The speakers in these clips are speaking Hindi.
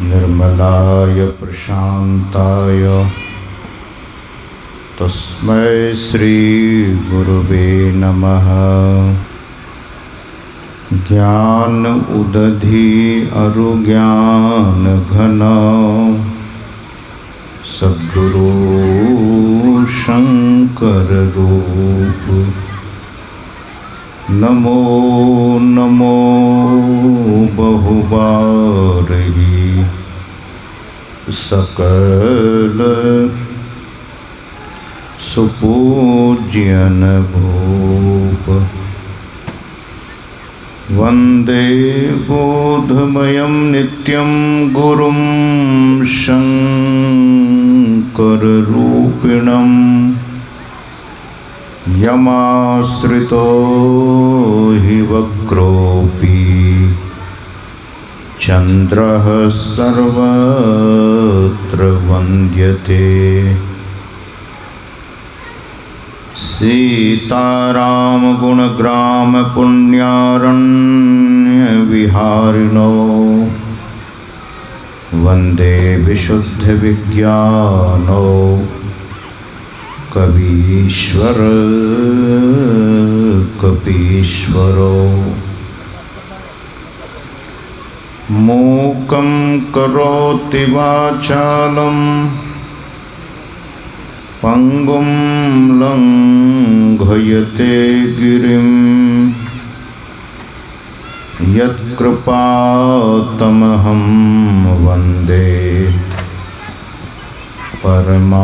निर्मलाय प्रशान्ताय तस्मै श्री गुरुवे नमः। ज्ञान उदधि अरुज्ञान घन सद्गुरु शंकर रूप। नमो नमो बहुबारही सकल सुपूज्यन भूप। वंदे बोधमयं नित्यं गुरुं शंकररूपिणं। यमाश्रितो हि वक्रोऽपि चन्द्रः सर्वत्र वन्द्यते। सीताराम गुणग्राम पुण्यारण्य विहारिणो वन्दे विशुद्ध विज्ञानो कवीश्वर कपीश्वरो। मूकं करोति वाचालं पंगुं लंघयते गिरिं। यत्कृपातमहं वन्दे परमानंदमाधवम्।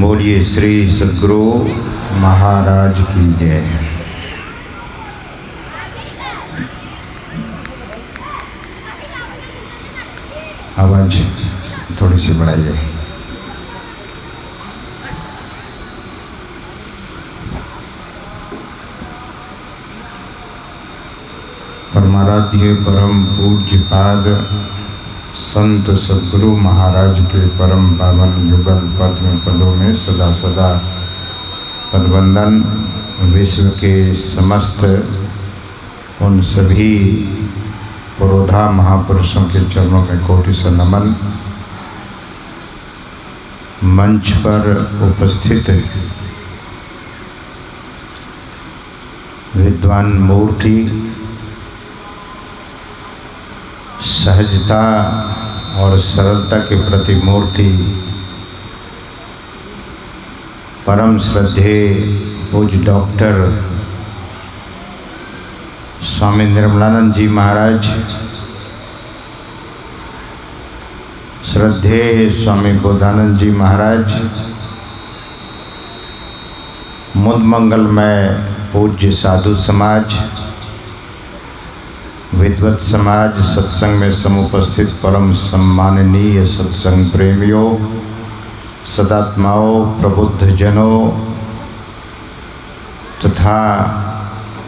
बोलिए श्री सद्गुरु महाराज की जय। आवाज थोड़ी सी बढ़ाइए। परमाराध्य परम पूज्य पाद संत सद्गुरु महाराज के परम पावन युगल पद्म पदों में सदा सदा पदवंदन। विश्व के समस्त उन सभी पुरोधा महापुरुषों के चरणों में कोटि से नमन। मंच पर उपस्थित विद्वान मूर्ति, सहजता और सरलता के प्रति मूर्ति, परम श्रद्धेय पूज्य डॉक्टर स्वामी निर्मलानंद जी महाराज, श्रद्धेय स्वामी बोधानंद जी महाराज, मुद मंगलमय पूज्य साधु समाज, विद्वत समाज, सत्संग में समुपस्थित परम सम्माननीय सत्संग प्रेमियों, सदात्माओं, प्रबुद्ध जनों तथा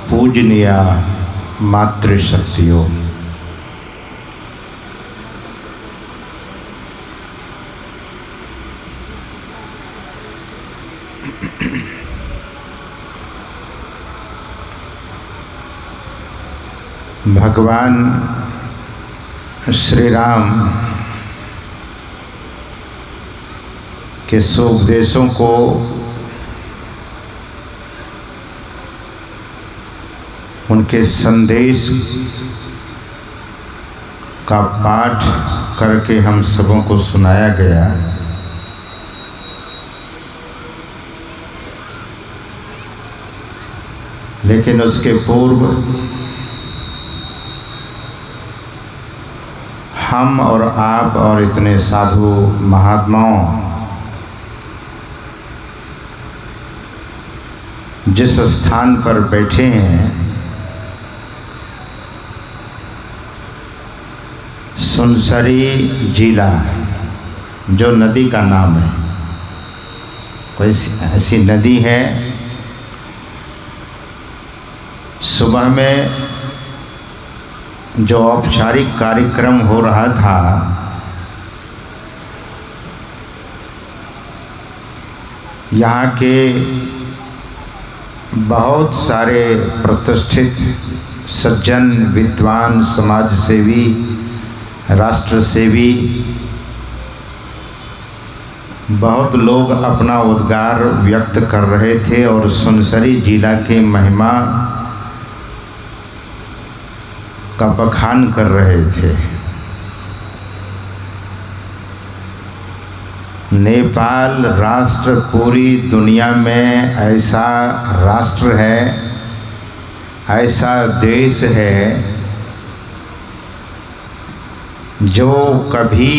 पूजनीय मातृशक्तियों। भगवान श्री राम के उपदेशों को उनके संदेश का पाठ करके हम सबों को सुनाया गया। लेकिन उसके पूर्व हम और आप और इतने साधु महात्माओं जिस स्थान पर बैठे हैं, सुनसरी जिला जो नदी का नाम है, कोई ऐसी नदी है। सुबह में जो औपचारिक कार्यक्रम हो रहा था, यहाँ के बहुत सारे प्रतिष्ठित सज्जन, विद्वान, समाज सेवी, राष्ट्र सेवी, बहुत लोग अपना उद्गार व्यक्त कर रहे थे और सुनसरी जिला के महिमा का बखान कर रहे थे। नेपाल राष्ट्र पूरी दुनिया में ऐसा राष्ट्र है, ऐसा देश है जो कभी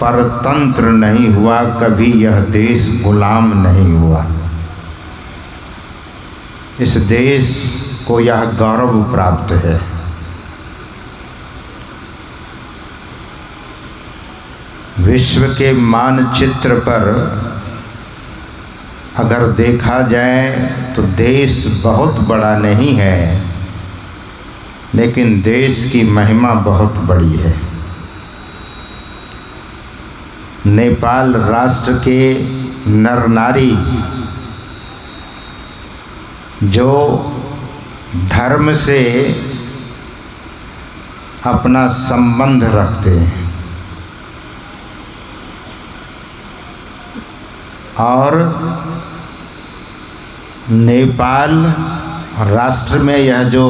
परतंत्र नहीं हुआ, कभी यह देश गुलाम नहीं हुआ। इस देश को यह गौरव प्राप्त है। विश्व के मानचित्र पर अगर देखा जाए तो देश बहुत बड़ा नहीं है, लेकिन देश की महिमा बहुत बड़ी है। नेपाल राष्ट्र के नर नारी जो धर्म से अपना संबंध रखते हैं और नेपाल राष्ट्र में यह जो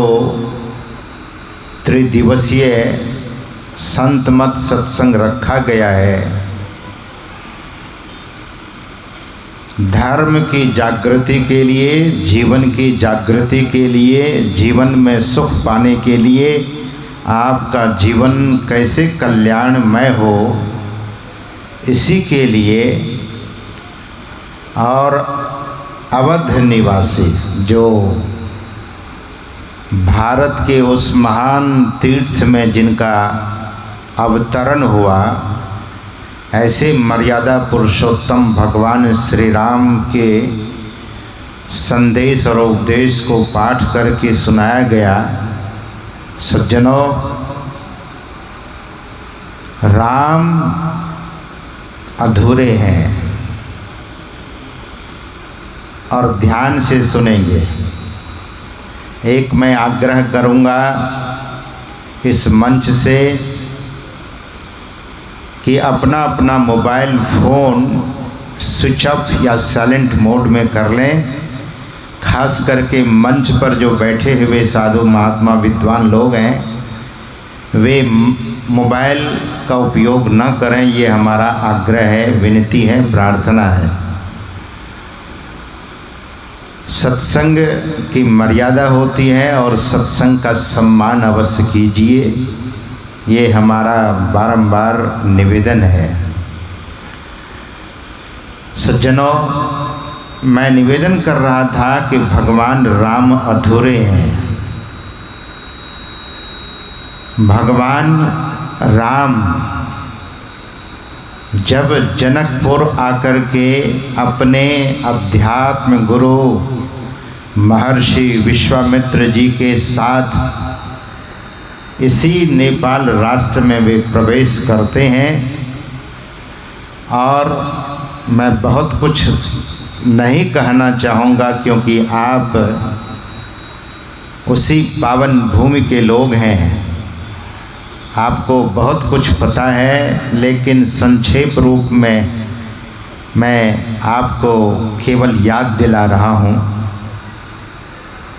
त्रिदिवसीय संत मत सत्संग रखा गया है, धर्म की जागृति के लिए, जीवन की जागृति के लिए, जीवन में सुख पाने के लिए, आपका जीवन कैसे कल्याणमय हो, इसी के लिए। और अवध निवासी जो भारत के उस महान तीर्थ में जिनका अवतरण हुआ, ऐसे मर्यादा पुरुषोत्तम भगवान श्री राम के संदेश और उपदेश को पाठ करके सुनाया गया। सज्जनों, राम अधूरे हैं और ध्यान से सुनेंगे। एक मैं आग्रह करूंगा इस मंच से कि अपना अपना मोबाइल फ़ोन स्विच ऑफ या साइलेंट मोड में कर लें। खास करके मंच पर जो बैठे हुए साधु महात्मा विद्वान लोग हैं, वे मोबाइल का उपयोग न करें, ये हमारा आग्रह है, विनती है, प्रार्थना है। सत्संग की मर्यादा होती है और सत्संग का सम्मान अवश्य कीजिए, ये हमारा बारंबार निवेदन है। सज्जनों, मैं निवेदन कर रहा था कि भगवान राम अधूरे हैं। भगवान राम जब जनकपुर आकर के अपने अध्यात्म गुरु महर्षि विश्वामित्र जी के साथ इसी नेपाल राष्ट्र में वे प्रवेश करते हैं, और मैं बहुत कुछ नहीं कहना चाहूँगा क्योंकि आप उसी पावन भूमि के लोग हैं, आपको बहुत कुछ पता है। लेकिन संक्षेप रूप में मैं आपको केवल याद दिला रहा हूँ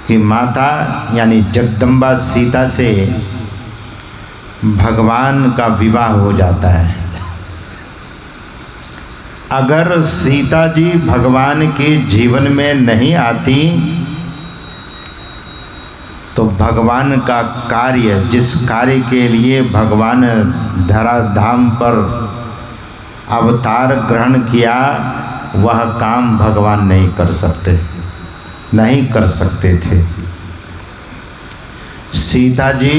कि माता यानी जगदम्बा सीता से भगवान का विवाह हो जाता है। अगर सीता जी भगवान के जीवन में नहीं आती तो भगवान का कार्य, जिस कार्य के लिए भगवान धराधाम पर अवतार ग्रहण किया, वह काम भगवान नहीं कर सकते थे। सीता जी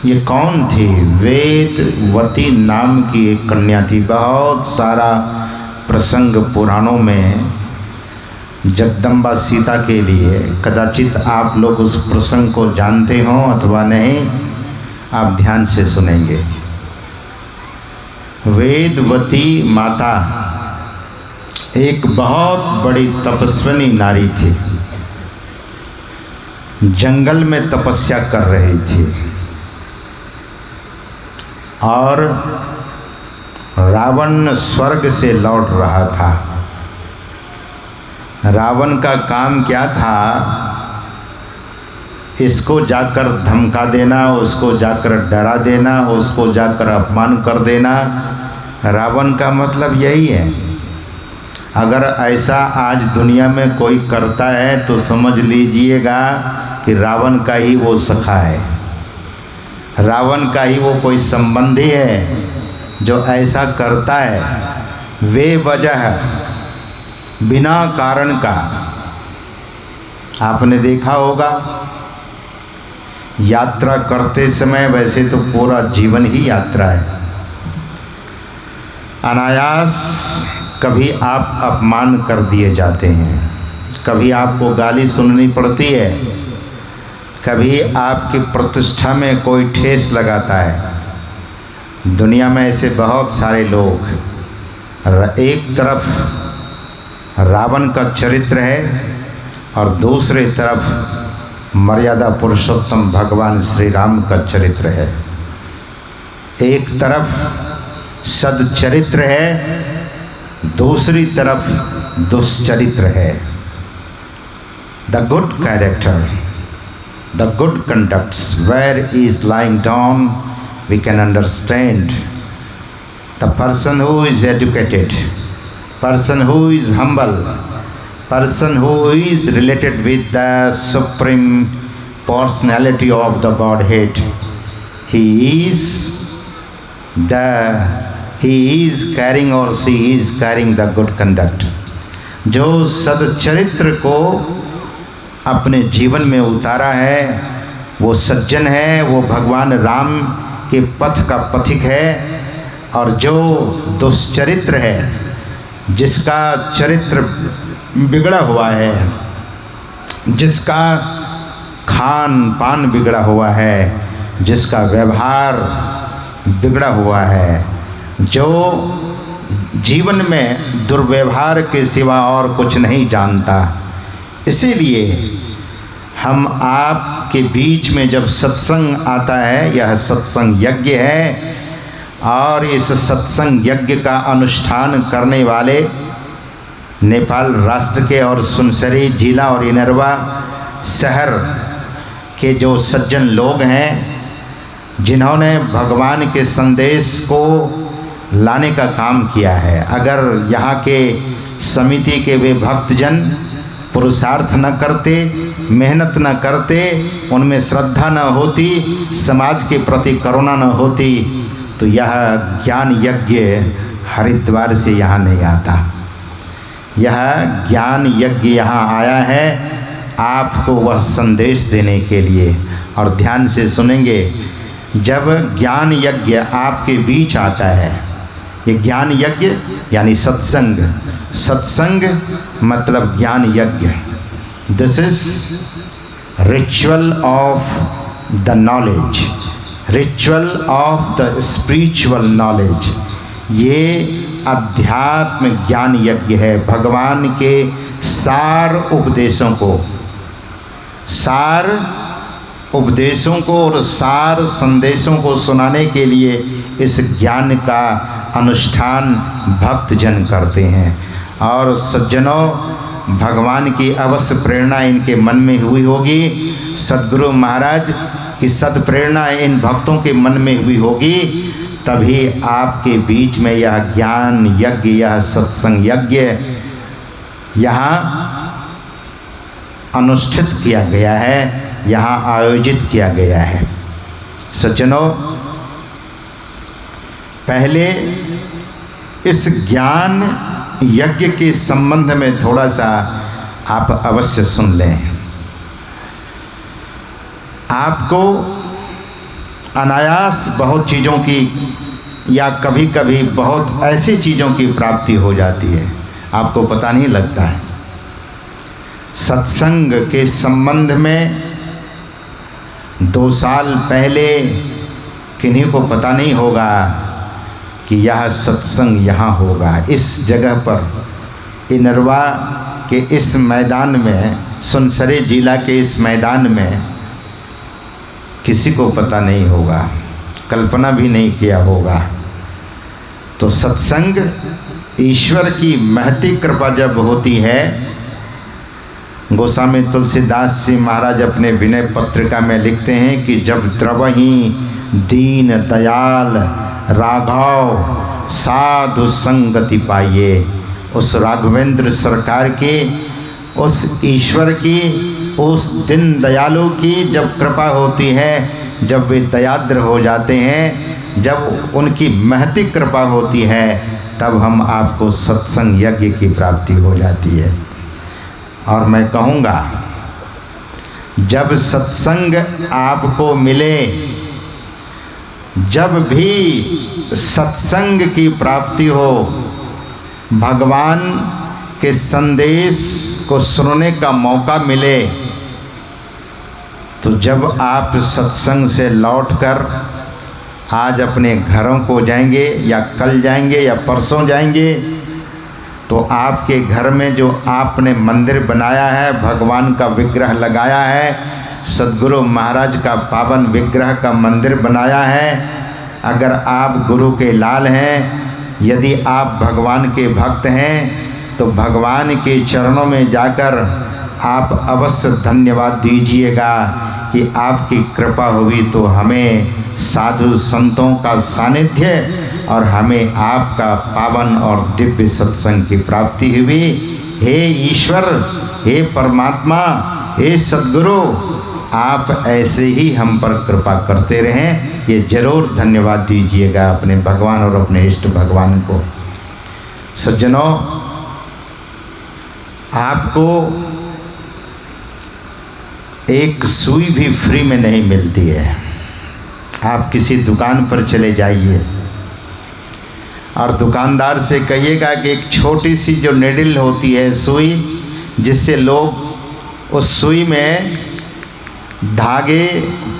ये कौन थी? वेदवती नाम की एक कन्या थी। बहुत सारा प्रसंग पुराणों में जगदम्बा सीता के लिए, कदाचित आप लोग उस प्रसंग को जानते हो अथवा नहीं, आप ध्यान से सुनेंगे। वेदवती माता एक बहुत बड़ी तपस्विनी नारी थी, जंगल में तपस्या कर रही थी और रावण स्वर्ग से लौट रहा था। रावण का काम क्या था? इसको जाकर धमका देना, उसको जाकर डरा देना, उसको जाकर अपमान कर देना। रावण का मतलब यही है। अगर ऐसा आज दुनिया में कोई करता है तो समझ लीजिएगा कि रावण का ही वो सखा है, रावण का ही वो कोई संबंधी है जो ऐसा करता है। वे वजह बिना कारण का। आपने देखा होगा यात्रा करते समय, वैसे तो पूरा जीवन ही यात्रा है, अनायास कभी आप अपमान कर दिए जाते हैं, कभी आपको गाली सुननी पड़ती है, कभी आपकी प्रतिष्ठा में कोई ठेस लगाता है। दुनिया में ऐसे बहुत सारे लोग, एक तरफ रावण का चरित्र है और दूसरे तरफ मर्यादा पुरुषोत्तम भगवान श्री राम का चरित्र है। एक तरफ सदचरित्र है, दूसरी तरफ दुष्चरित्र है। The good character, the good conducts, where is lying down, we can understand the person who is educated, person who is humble, person who is related with the supreme personality of the Godhead. He is carrying or she is carrying the good conduct. जो सदचरित्र को अपने जीवन में उतारा है वो सज्जन है, वो भगवान राम के पथ का पथिक है। और जो दुष्चरित्र है, जिसका चरित्र बिगड़ा हुआ है, जिसका खान पान बिगड़ा हुआ है, जिसका व्यवहार बिगड़ा हुआ है, जो जीवन में दुर्व्यवहार के सिवा और कुछ नहीं जानता। इसीलिए हम आपके बीच में जब सत्संग आता है, यह सत्संग यज्ञ है और इस सत्संग यज्ञ का अनुष्ठान करने वाले नेपाल राष्ट्र के और सुनसरी जिला और इनरवा शहर के जो सज्जन लोग हैं, जिन्होंने भगवान के संदेश को लाने का काम किया है, अगर यहाँ के समिति के वे भक्तजन पुरुषार्थ न करते, मेहनत न करते, उनमें श्रद्धा न होती, समाज के प्रति करुणा न होती, तो यह ज्ञान यज्ञ हरिद्वार से यहाँ नहीं आता। यह ज्ञान यज्ञ यहाँ आया है आपको वह संदेश देने के लिए। और ध्यान से सुनेंगे, जब ज्ञान यज्ञ आपके बीच आता है, ये ज्ञान यज्ञ यानी सत्संग, सत्संग मतलब ज्ञान यज्ञ। This is ritual of the knowledge, ritual of the spiritual knowledge. ये अध्यात्म ज्ञान यज्ञ है। भगवान के सार उपदेशों को, सार उपदेशों को और सार संदेशों को सुनाने के लिए इस ज्ञान का अनुष्ठान भक्तजन करते हैं। और सज्जनों, भगवान की अवश्य प्रेरणा इनके मन में हुई होगी, सद्गुरु महाराज की सद प्रेरणा इन भक्तों के मन में हुई होगी, तभी आपके बीच में यह ज्ञान यज्ञ, यह सत्संग यज्ञ यहाँ अनुष्ठित किया गया है, यहाँ आयोजित किया गया है। सज्जनों, पहले इस ज्ञान यज्ञ के संबंध में थोड़ा सा आप अवश्य सुन लें। आपको अनायास बहुत चीज़ों की या कभी कभी बहुत ऐसी चीज़ों की प्राप्ति हो जाती है, आपको पता नहीं लगता है। सत्संग के संबंध में 2 साल पहले किन्हीं को पता नहीं होगा कि यह सत्संग यहाँ होगा, इस जगह पर इनरवा के इस मैदान में, सुनसरी जिला के इस मैदान में किसी को पता नहीं होगा, कल्पना भी नहीं किया होगा। तो सत्संग, ईश्वर की महती कृपा जब होती है, गोस्वामी तुलसीदास जी महाराज अपने विनय पत्रिका में लिखते हैं कि जब द्रवही दीन दयाल राघव साधु संगति पाइए, उस राघवेंद्र सरकार की, उस ईश्वर की, उस दिन दयालु की जब कृपा होती है, जब वे दयाद्र हो जाते हैं, जब उनकी महती कृपा होती है, तब हम आपको सत्संग यज्ञ की प्राप्ति हो जाती है। और मैं कहूँगा, जब सत्संग आपको मिले, जब भी सत्संग की प्राप्ति हो, भगवान के संदेश को सुनने का मौका मिले, तो जब आप सत्संग से लौटकर आज अपने घरों को जाएंगे या कल जाएंगे या परसों जाएंगे, तो आपके घर में जो आपने मंदिर बनाया है, भगवान का विग्रह लगाया है, सद्गुरु महाराज का पावन विग्रह का मंदिर बनाया है, अगर आप गुरु के लाल हैं, यदि आप भगवान के भक्त हैं, तो भगवान के चरणों में जाकर आप अवश्य धन्यवाद दीजिएगा कि आपकी कृपा हुई तो हमें साधु संतों का सानिध्य और हमें आपका पावन और दिव्य सत्संग की प्राप्ति हुई। हे ईश्वर, हे परमात्मा, हे सद्गुरु, आप ऐसे ही हम पर कृपा करते रहें, ये जरूर धन्यवाद दीजिएगा अपने भगवान और अपने इष्ट भगवान को। सज्जनों, आपको एक सुई भी फ्री में नहीं मिलती है। आप किसी दुकान पर चले जाइए और दुकानदार से कहिएगा कि एक छोटी सी जो निडल होती है, सुई, जिससे लोग उस सुई में धागे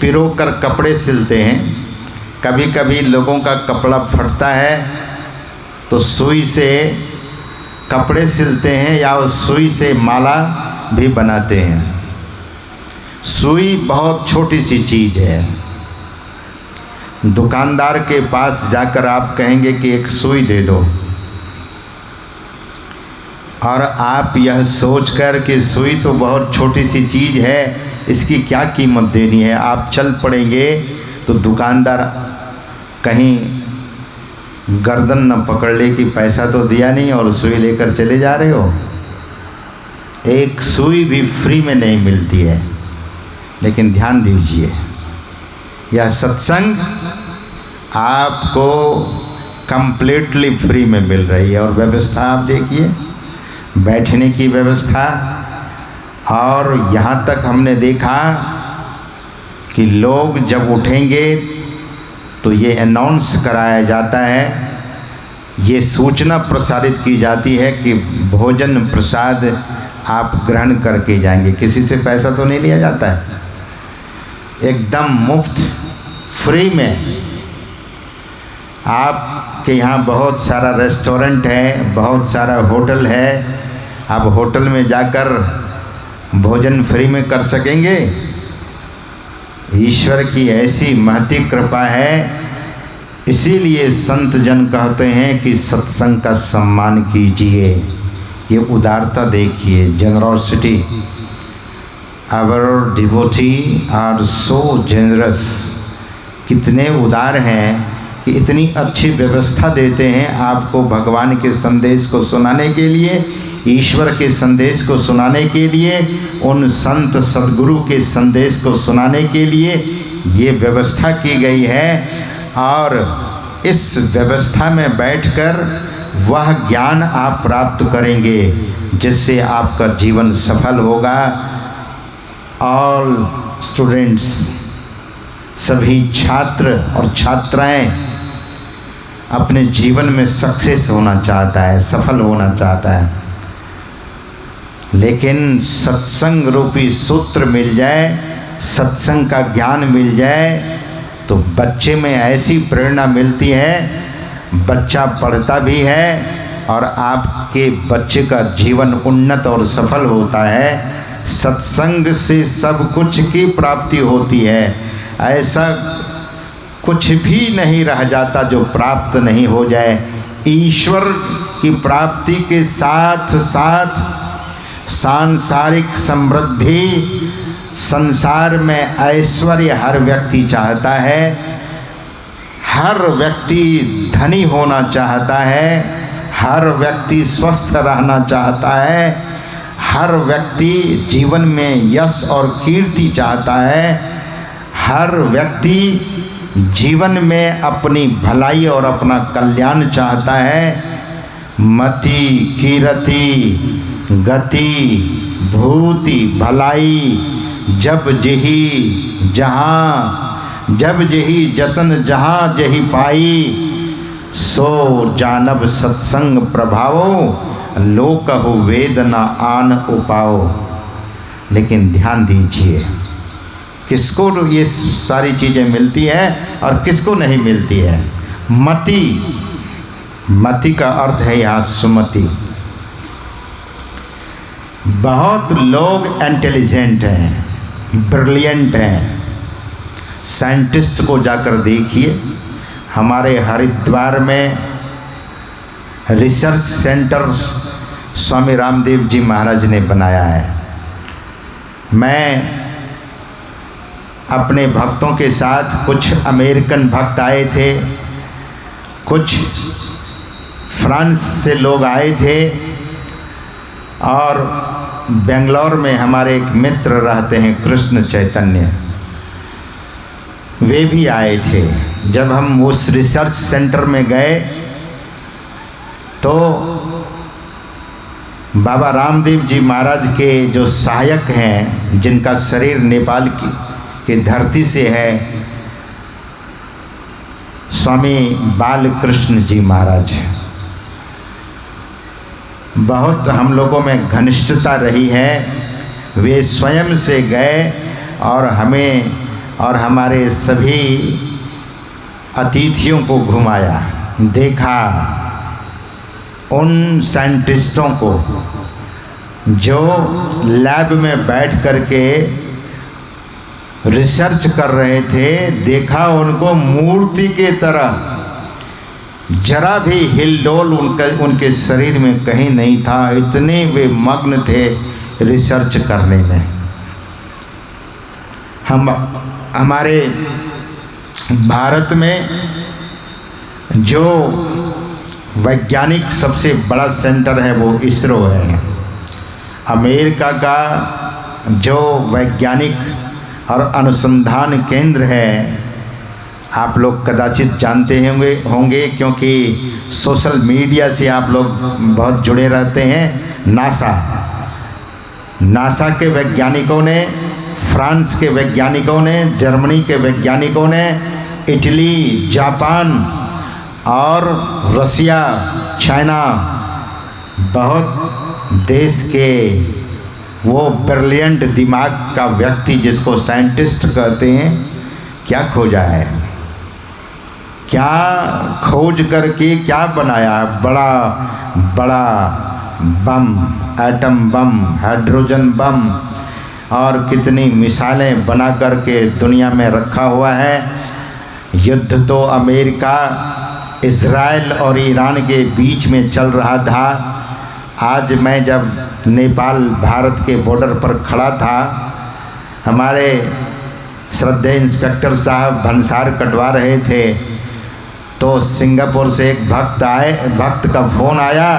पिरोकर कपड़े सिलते हैं। कभी कभी लोगों का कपड़ा फटता है तो सुई से कपड़े सिलते हैं या उस सुई से माला भी बनाते हैं। सुई बहुत छोटी सी चीज़ है। दुकानदार के पास जाकर आप कहेंगे कि एक सुई दे दो, और आप यह सोचकर कि सुई तो बहुत छोटी सी चीज़ है, इसकी क्या कीमत देनी है, आप चल पड़ेंगे, तो दुकानदार कहीं गर्दन न पकड़ ले कि पैसा तो दिया नहीं और सुई लेकर चले जा रहे हो। एक सुई भी फ्री में नहीं मिलती है। लेकिन ध्यान दीजिए, यह सत्संग आपको कंप्लीटली फ्री में मिल रही है। और व्यवस्था आप देखिए, बैठने की व्यवस्था, और यहाँ तक हमने देखा कि लोग जब उठेंगे तो ये अनाउंस कराया जाता है, ये सूचना प्रसारित की जाती है कि भोजन प्रसाद आप ग्रहण करके जाएंगे। किसी से पैसा तो नहीं लिया जाता है, एकदम मुफ्त फ्री में। आपके यहाँ बहुत सारा रेस्टोरेंट है, बहुत सारा होटल है, आप होटल में जाकर भोजन फ्री में कर सकेंगे। ईश्वर की ऐसी महती कृपा है, इसीलिए संत जन कहते हैं कि सत्संग का सम्मान कीजिए। ये उदारता देखिए, generosity. Our devotee are so generous. कितने उदार हैं कि इतनी अच्छी व्यवस्था देते हैं आपको भगवान के संदेश को सुनाने के लिए, ईश्वर के संदेश को सुनाने के लिए, उन संत सद्गुरु के संदेश को सुनाने के लिए ये व्यवस्था की गई है। और इस व्यवस्था में बैठकर वह ज्ञान आप प्राप्त करेंगे जिससे आपका जीवन सफल होगा। ऑल स्टूडेंट्स, सभी छात्र और छात्राएं अपने जीवन में सक्सेस होना चाहता है, सफल होना चाहता है, लेकिन सत्संग रूपी सूत्र मिल जाए, सत्संग का ज्ञान मिल जाए, तो बच्चे में ऐसी प्रेरणा मिलती है, बच्चा पढ़ता भी है और आपके आपके बच्चे का जीवन उन्नत और सफल होता है। सत्संग से सब कुछ की प्राप्ति होती है। ऐसा कुछ भी नहीं रह जाता जो प्राप्त नहीं हो जाए। ईश्वर की प्राप्ति के साथ साथ सांसारिक समृद्धि, संसार में ऐश्वर्य हर व्यक्ति चाहता है। हर व्यक्ति धनी होना चाहता है, हर व्यक्ति स्वस्थ रहना चाहता है, हर व्यक्ति जीवन में यश और कीर्ति चाहता है, हर व्यक्ति जीवन में अपनी भलाई और अपना कल्याण चाहता है। मति कीरति गति भूति भलाई जब जही जहाँ, जब जही जतन जहाँ जही पाई, सो जानब सत्संग प्रभावो, लोकहु वेद न आन उपाओ। लेकिन ध्यान दीजिए, किसको ये सारी चीज़ें मिलती हैं और किसको नहीं मिलती है। मति, मति का अर्थ है यहाँ सुमति। बहुत लोग इंटेलिजेंट हैं, ब्रिलियंट हैं। साइंटिस्ट को जाकर देखिए, हमारे हरिद्वार में रिसर्च सेंटर स्वामी रामदेव जी महाराज ने बनाया है। मैं अपने भक्तों के साथ, कुछ अमेरिकन भक्त आए थे, कुछ फ्रांस से लोग आए थे, और बेंगलोर में हमारे एक मित्र रहते हैं कृष्ण चैतन्य, वे भी आए थे। जब हम उस रिसर्च सेंटर में गए तो बाबा रामदेव जी महाराज के जो सहायक हैं, जिनका शरीर नेपाल की धरती से है, स्वामी बालकृष्ण जी महाराज, बहुत हम लोगों में घनिष्ठता रही है। वे स्वयं से गए और हमें और हमारे सभी अतिथियों को घुमाया, देखा उन साइंटिस्टों को जो लैब में बैठ करके रिसर्च कर रहे थे। देखा उनको मूर्ति के तरह, जरा भी हिलडोल उनके शरीर में कहीं नहीं था, इतने वे मग्न थे रिसर्च करने में। हमारे भारत में जो वैज्ञानिक सबसे बड़ा सेंटर है वो इसरो है। अमेरिका का जो वैज्ञानिक और अनुसंधान केंद्र है, आप लोग कदाचित जानते होंगे क्योंकि सोशल मीडिया से आप लोग बहुत जुड़े रहते हैं। नासा के वैज्ञानिकों ने, फ्रांस के वैज्ञानिकों ने, जर्मनी के वैज्ञानिकों ने, इटली, जापान और रसिया, चाइना, बहुत देश के वो ब्रिलियंट दिमाग का व्यक्ति जिसको साइंटिस्ट कहते हैं, क्या खोजा है, क्या खोज करके क्या बनाया। बड़ा बड़ा बम, एटम बम, हाइड्रोजन बम और कितनी मिसाइलें बना करके दुनिया में रखा हुआ है। युद्ध तो अमेरिका, इज़राइल और ईरान के बीच में चल रहा था। आज मैं जब नेपाल भारत के बॉर्डर पर खड़ा था, हमारे श्रद्धेय इंस्पेक्टर साहब भंसार कटवा रहे थे, तो सिंगापुर से एक भक्त का फ़ोन आया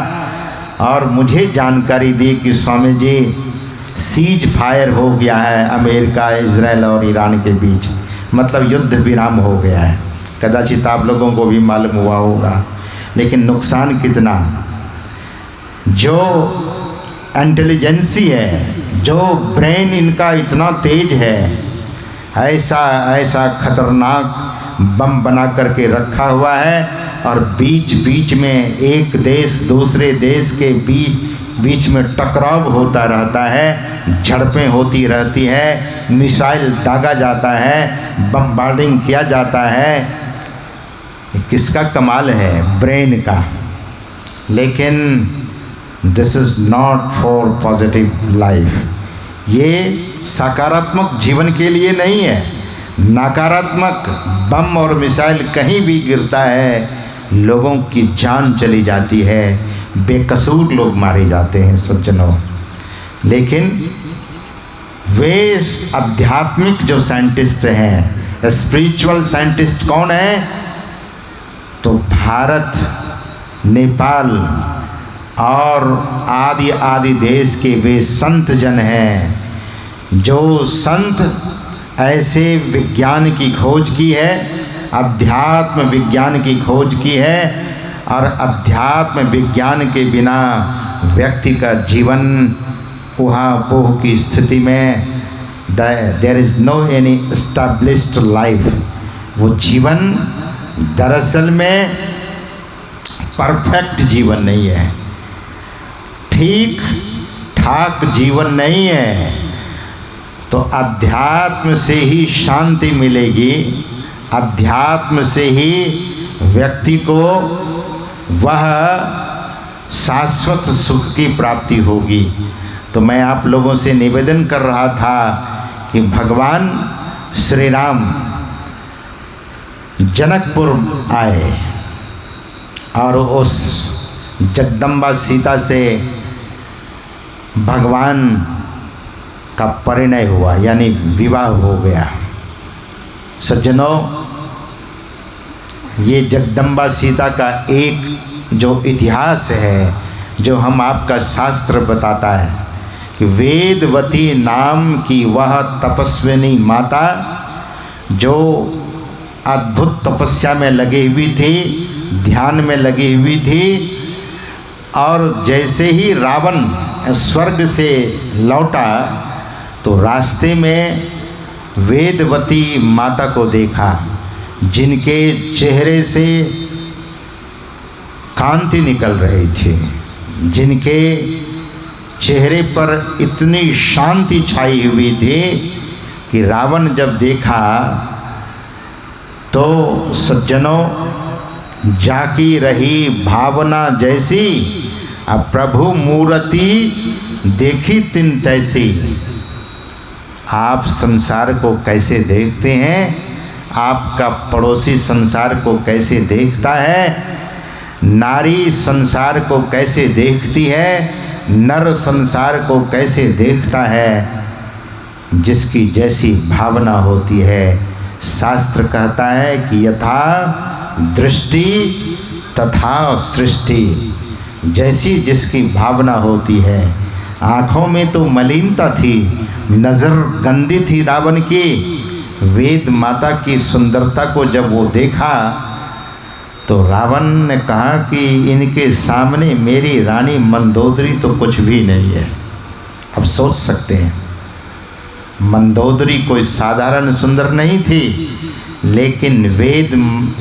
और मुझे जानकारी दी कि स्वामी जी सीज फायर हो गया है अमेरिका, इज़राइल और ईरान के बीच, मतलब युद्ध विराम हो गया है। कदाचित आप लोगों को भी मालूम हुआ होगा, लेकिन नुकसान कितना। जो इंटेलिजेंसी है, जो ब्रेन इनका इतना तेज है, ऐसा खतरनाक बम बना करके रखा हुआ है, और बीच बीच में एक देश दूसरे देश के बीच में टकराव होता रहता है, झड़पें होती रहती है, मिसाइल दागा जाता है, बम्बार्डिंग किया जाता है। किसका कमाल है? ब्रेन का। लेकिन this is not for positive life. ये सकारात्मक जीवन के लिए नहीं है। नकारात्मक बम और मिसाइल कहीं भी गिरता है, लोगों की जान चली जाती है, बेकसूर लोग मारे जाते हैं सज्जनों। लेकिन वे आध्यात्मिक जो साइंटिस्ट हैं, स्पिरिचुअल साइंटिस्ट कौन है? तो भारत, नेपाल और आदि आदि देश के वे संत जन हैं, जो संत ऐसे विज्ञान की खोज की है, अध्यात्म विज्ञान की खोज की है, और अध्यात्म विज्ञान के बिना व्यक्ति का जीवन ऊहापोह की स्थिति में there is no any established life. वो जीवन दरअसल में परफेक्ट जीवन नहीं है, ठीक ठाक जीवन नहीं है। तो अध्यात्म से ही शांति मिलेगी, अध्यात्म से ही व्यक्ति को वह शाश्वत सुख की प्राप्ति होगी। तो मैं आप लोगों से निवेदन कर रहा था कि भगवान श्री राम जनकपुर आए और उस जगदम्बा सीता से भगवान का परिणय हुआ, यानी विवाह हो गया। सज्जनों, ये जगदम्बा सीता का एक जो इतिहास है, जो हम आपका शास्त्र बताता है कि वेदवती नाम की वह तपस्विनी माता जो अद्भुत तपस्या में लगी हुई थी, ध्यान में लगी हुई थी, और जैसे ही रावण स्वर्ग से लौटा तो रास्ते में वेदवती माता को देखा, जिनके चेहरे से कांति निकल रही थी, जिनके चेहरे पर इतनी शांति छाई हुई थी कि रावण जब देखा तो सज्जनों, जाकी रही भावना जैसी, अब प्रभु मूर्ति देखी तिन तैसी। आप संसार को कैसे देखते हैं? आपका पड़ोसी संसार को कैसे देखता है? नारी संसार को कैसे देखती है? नर संसार को कैसे देखता है? जिसकी जैसी भावना होती है। शास्त्र कहता है कि यथा दृष्टि तथा सृष्टि, जैसी जिसकी भावना होती है। आँखों में तो मलिनता थी, नज़र गंदी थी रावण की। वेद माता की सुंदरता को जब वो देखा तो रावण ने कहा कि इनके सामने मेरी रानी मंदोदरी तो कुछ भी नहीं है। अब सोच सकते हैं, मंदोदरी कोई साधारण सुंदर नहीं थी, लेकिन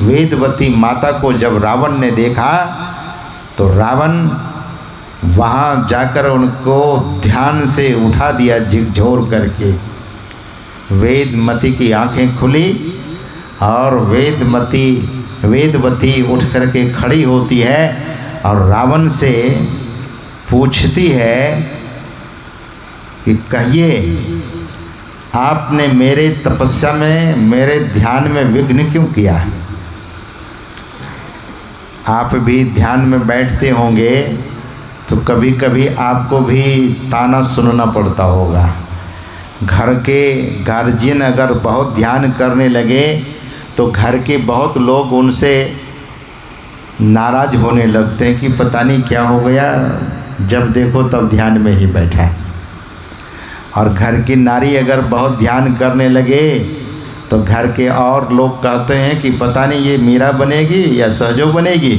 वेदवती माता को जब रावण ने देखा तो रावण वहाँ जाकर उनको ध्यान से उठा दिया झिकझोर करके। वेदमती की आंखें खुली और वेदवती उठ करके खड़ी होती है और रावण से पूछती है कि कहिए, आपने मेरे तपस्या में, मेरे ध्यान में विघ्न क्यों किया? आप भी ध्यान में बैठते होंगे तो कभी कभी आपको भी ताना सुनना पड़ता होगा। घर के गार्जियन अगर बहुत ध्यान करने लगे तो घर के बहुत लोग उनसे नाराज होने लगते हैं कि पता नहीं क्या हो गया, जब देखो तब ध्यान में ही बैठा है। और घर की नारी अगर बहुत ध्यान करने लगे तो घर के और लोग कहते हैं कि पता नहीं ये मीरा बनेगी या सहजो बनेगी,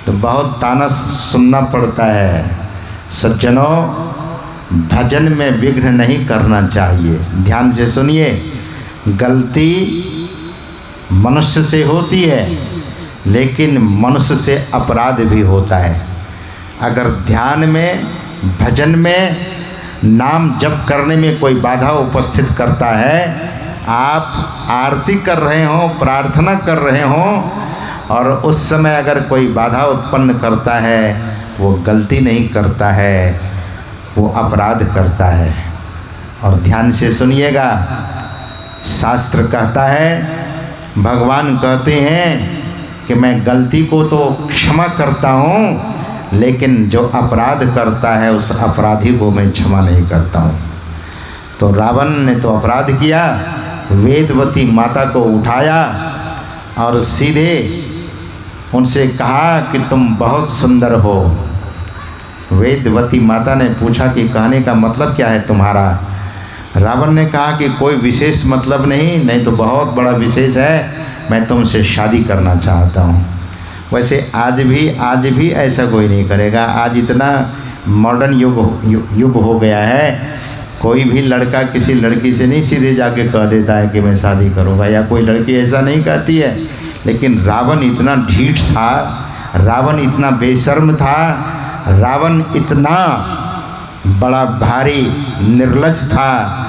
तो बहुत ताना सुनना पड़ता है। सज्जनों, भजन में विघ्न नहीं करना चाहिए। ध्यान से सुनिए, गलती मनुष्य से होती है, लेकिन मनुष्य से अपराध भी होता है। अगर ध्यान में, भजन में, नाम जप करने में कोई बाधा उपस्थित करता है, आप आरती कर रहे हों, प्रार्थना कर रहे हों, और उस समय अगर कोई बाधा उत्पन्न करता है वो गलती नहीं करता है, वो अपराध करता है। और ध्यान से सुनिएगा, शास्त्र कहता है, भगवान कहते हैं कि मैं गलती को तो क्षमा करता हूँ, लेकिन जो अपराध करता है उस अपराधी को मैं क्षमा नहीं करता हूँ। तो रावण ने तो अपराध किया, वेदवती माता को उठाया और सीधे उनसे कहा कि तुम बहुत सुंदर हो। वेदवती माता ने पूछा कि कहने का मतलब क्या है तुम्हारा? रावण ने कहा कि कोई विशेष मतलब नहीं, नहीं तो बहुत बड़ा विशेष है, मैं तुमसे शादी करना चाहता हूँ। वैसे आज भी ऐसा कोई नहीं करेगा। आज इतना मॉडर्न युग हो गया है, कोई भी लड़का किसी लड़की से नहीं सीधे जाके कह देता है कि मैं शादी करूँगा, या कोई लड़की ऐसा नहीं कहती है। लेकिन रावण इतना ढीठ था, रावण इतना बेशर्म था, रावण इतना बड़ा भारी निर्लज था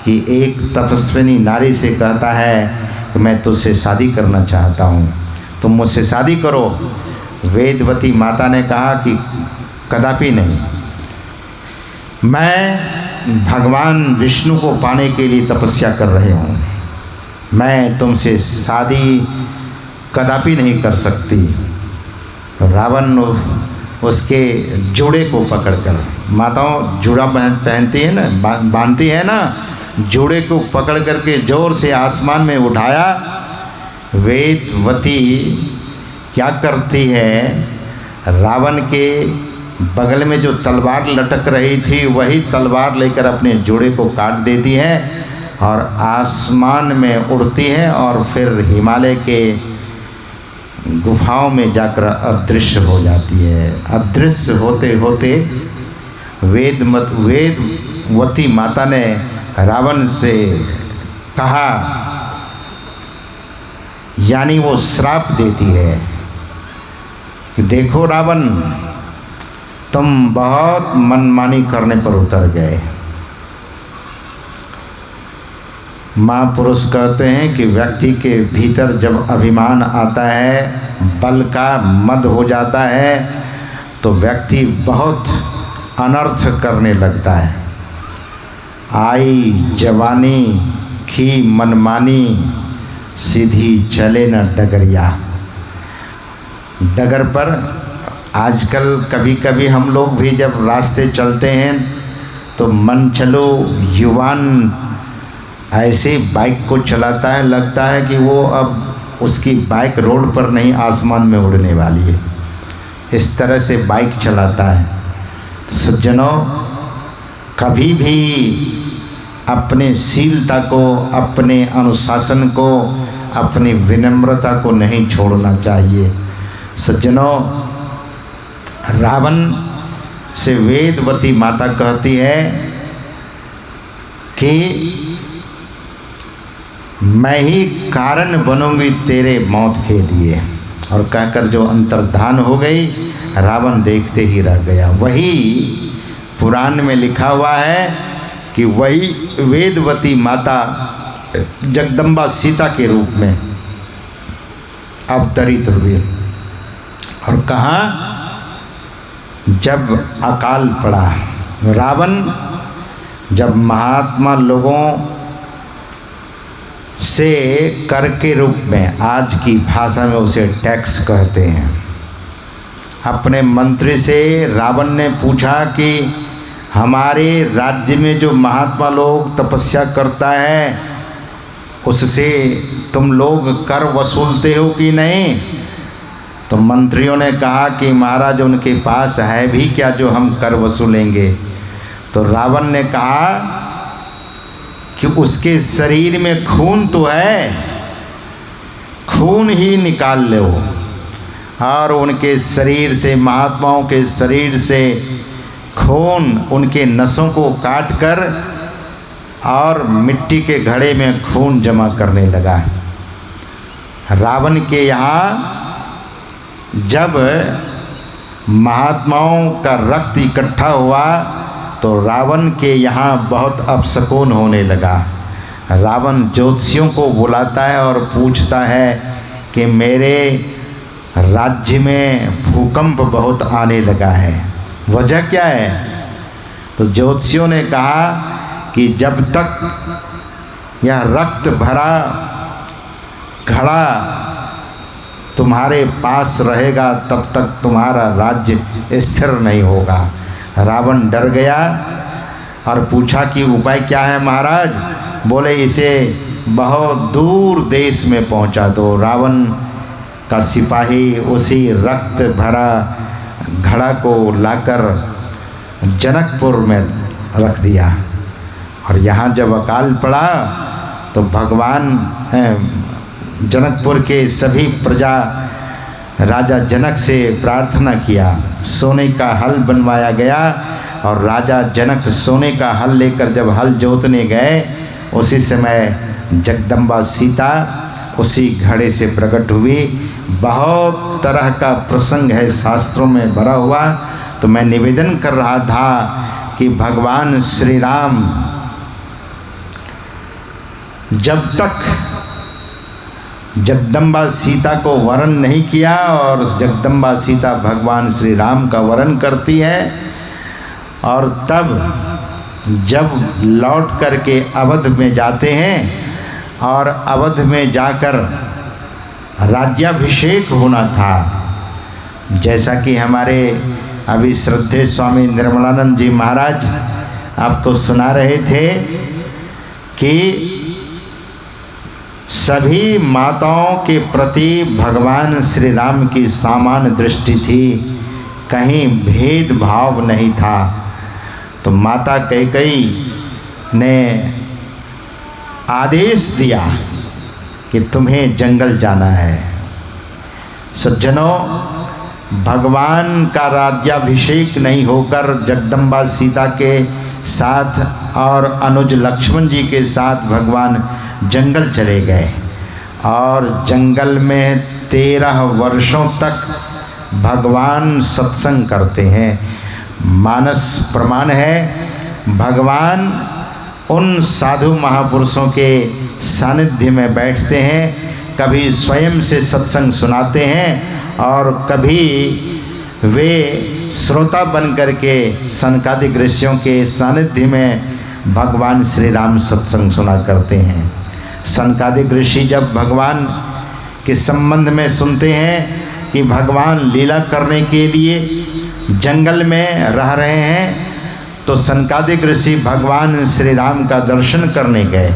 कि एक तपस्विनी नारी से कहता है कि मैं तुझसे शादी करना चाहता हूँ, तुम मुझसे शादी करो। वेदवती माता ने कहा कि कदापि नहीं, मैं भगवान विष्णु को पाने के लिए तपस्या कर रही हूँ, मैं तुमसे शादी कदापि नहीं कर सकती। तो रावण उसके जूड़े को पकड़कर, माताओं जूड़ा पहनती है ना, बांधती है ना, जूड़े को पकड़ करके जोर से आसमान में उठाया। वेदवती क्या करती है, रावण के बगल में जो तलवार लटक रही थी वही तलवार लेकर अपने जूड़े को काट देती है और आसमान में उड़ती है और फिर हिमालय के गुफाओं में जाकर अदृश्य हो जाती है। अदृश्य होते होते वेदवती माता ने रावण से कहा, यानी वो श्राप देती है कि देखो रावण, तुम बहुत मनमानी करने पर उतर गए। महापुरुष कहते हैं कि व्यक्ति के भीतर जब अभिमान आता है, बल का मद हो जाता है, तो व्यक्ति बहुत अनर्थ करने लगता है। आई जवानी की मनमानी, सीधी चले न डगरिया। डगर पर आजकल कभी कभी हम लोग भी जब रास्ते चलते हैं तो मन चलो युवान ऐसे बाइक को चलाता है, लगता है कि वो अब उसकी बाइक रोड पर नहीं आसमान में उड़ने वाली है, इस तरह से बाइक चलाता है। तो सज्जनों, कभी भी अपने शीलता को, अपने अनुशासन को, अपनी विनम्रता को नहीं छोड़ना चाहिए। सज्जनों, रावण से वेदवती माता कहती है कि मैं ही कारण बनूंगी तेरे मौत के लिए, और कहकर जो अंतर्धान हो गई, रावण देखते ही रह गया। वही पुराण में लिखा हुआ है कि वही वेदवती माता जगदम्बा सीता के रूप में अवतरित हुई। और कहाँ, जब अकाल पड़ा, रावण जब महात्मा लोगों से कर के रूप में, आज की भाषा में उसे टैक्स कहते हैं, अपने मंत्री से रावण ने पूछा कि हमारे राज्य में जो महात्मा लोग तपस्या करता है उससे तुम लोग कर वसूलते हो कि नहीं? तो मंत्रियों ने कहा कि महाराज उनके पास है भी क्या जो हम कर वसूलेंगे? तो रावण ने कहा कि उसके शरीर में खून तो है, खून ही निकाल लो, और उनके शरीर से, महात्माओं के शरीर से खून, उनके नसों को काट कर और मिट्टी के घड़े में खून जमा करने लगा। रावण के यहाँ जब महात्माओं का रक्त इकट्ठा हुआ तो रावण के यहाँ बहुत अपशकुन होने लगा। रावण ज्योतिषियों को बुलाता है और पूछता है कि मेरे राज्य में भूकंप बहुत आने लगा है। वजह क्या है? तो ज्योतिषियों ने कहा कि जब तक यह रक्त भरा घड़ा तुम्हारे पास रहेगा तब तक तुम्हारा राज्य स्थिर नहीं होगा। रावण डर गया और पूछा कि उपाय क्या है महाराज? बोले इसे बहुत दूर देश में पहुंचा दो। रावण का सिपाही उसी रक्त भरा घड़ा को लाकर जनकपुर में रख दिया। और यहाँ जब अकाल पड़ा तो भगवान जनकपुर के सभी प्रजा राजा जनक से प्रार्थना किया। सोने का हल बनवाया गया और राजा जनक सोने का हल लेकर जब हल जोतने गए उसी समय जगदम्बा सीता उसी घड़े से प्रकट हुई। बहुत तरह का प्रसंग है शास्त्रों में भरा हुआ। तो मैं निवेदन कर रहा था कि भगवान श्री राम जब तक जगदम्बा सीता को वरण नहीं किया और जगदम्बा सीता भगवान श्री राम का वरण करती है, और तब जब लौट करके अवध में जाते हैं और अवध में जाकर राज्याभिषेक होना था, जैसा कि हमारे अभी श्रद्धेय स्वामी निर्मलानंद जी महाराज आपको सुना रहे थे कि सभी माताओं के प्रति भगवान श्री राम की समान दृष्टि थी, कहीं भेदभाव नहीं था। तो माता कैकेयी ने आदेश दिया कि तुम्हें जंगल जाना है। सज्जनों, भगवान का राज्याभिषेक नहीं होकर जगदम्बा सीता के साथ और अनुज लक्ष्मण जी के साथ भगवान जंगल चले गए और जंगल में 13 वर्षों तक भगवान सत्संग करते हैं। मानस प्रमाण है, भगवान उन साधु महापुरुषों के सानिध्य में बैठते हैं, कभी स्वयं से सत्संग सुनाते हैं और कभी वे श्रोता बन करके सनकादिक ऋषियों के सानिध्य में भगवान श्री राम सत्संग सुना करते हैं। सनकादिक ऋषि जब भगवान के संबंध में सुनते हैं कि भगवान लीला करने के लिए जंगल में रह रहे हैं, तो सनकादिक ऋषि भगवान श्री राम का दर्शन करने गए।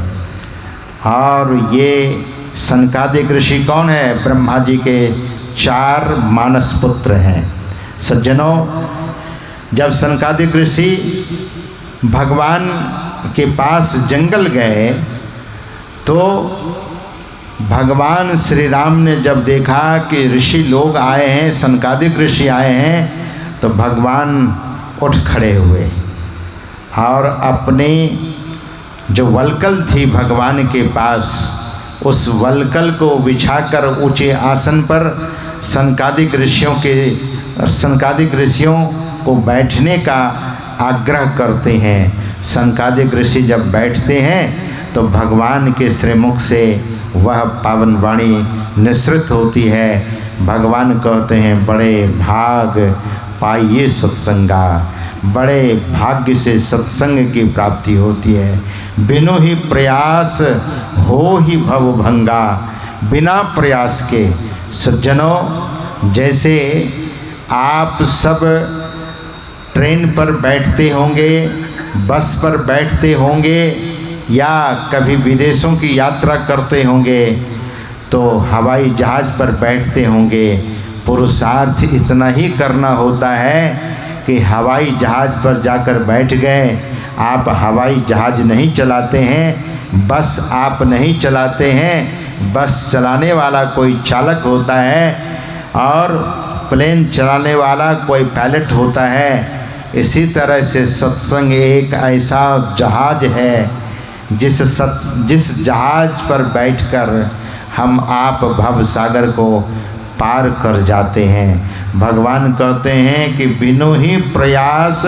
और ये सनकादिक ऋषि कौन है? ब्रह्मा जी के 4 मानस पुत्र हैं। सज्जनों, जब सनकादिक ऋषि भगवान के पास जंगल गए तो भगवान श्री राम ने जब देखा कि ऋषि लोग आए हैं, सनकादिक ऋषि आए हैं, तो भगवान उठ खड़े हुए और अपनी जो वलकल थी भगवान के पास, उस वलकल को बिछाकर ऊंचे आसन पर सनकादिक ऋषियों को बैठने का आग्रह करते हैं। सनकादिक ऋषि जब बैठते हैं तो भगवान के श्रीमुख से वह पावन वाणी निसृत होती है। भगवान कहते हैं, बड़े भाग पाइए सत्संगा, बड़े भाग्य से सत्संग की प्राप्ति होती है। बिनु ही प्रयास हो ही भव भंगा, बिना प्रयास के। सज्जनों, जैसे आप सब ट्रेन पर बैठते होंगे, बस पर बैठते होंगे या कभी विदेशों की यात्रा करते होंगे तो हवाई जहाज़ पर बैठते होंगे, पुरुषार्थ इतना ही करना होता है कि हवाई जहाज़ पर जाकर बैठ गए। आप हवाई जहाज़ नहीं चलाते हैं, बस आप नहीं चलाते हैं, बस चलाने वाला कोई चालक होता है और प्लेन चलाने वाला कोई पायलट होता है। इसी तरह से सत्संग एक ऐसा जहाज है जिस जहाज पर बैठकर हम आप भव सागर को पार कर जाते हैं। भगवान कहते हैं कि बिनु ही प्रयास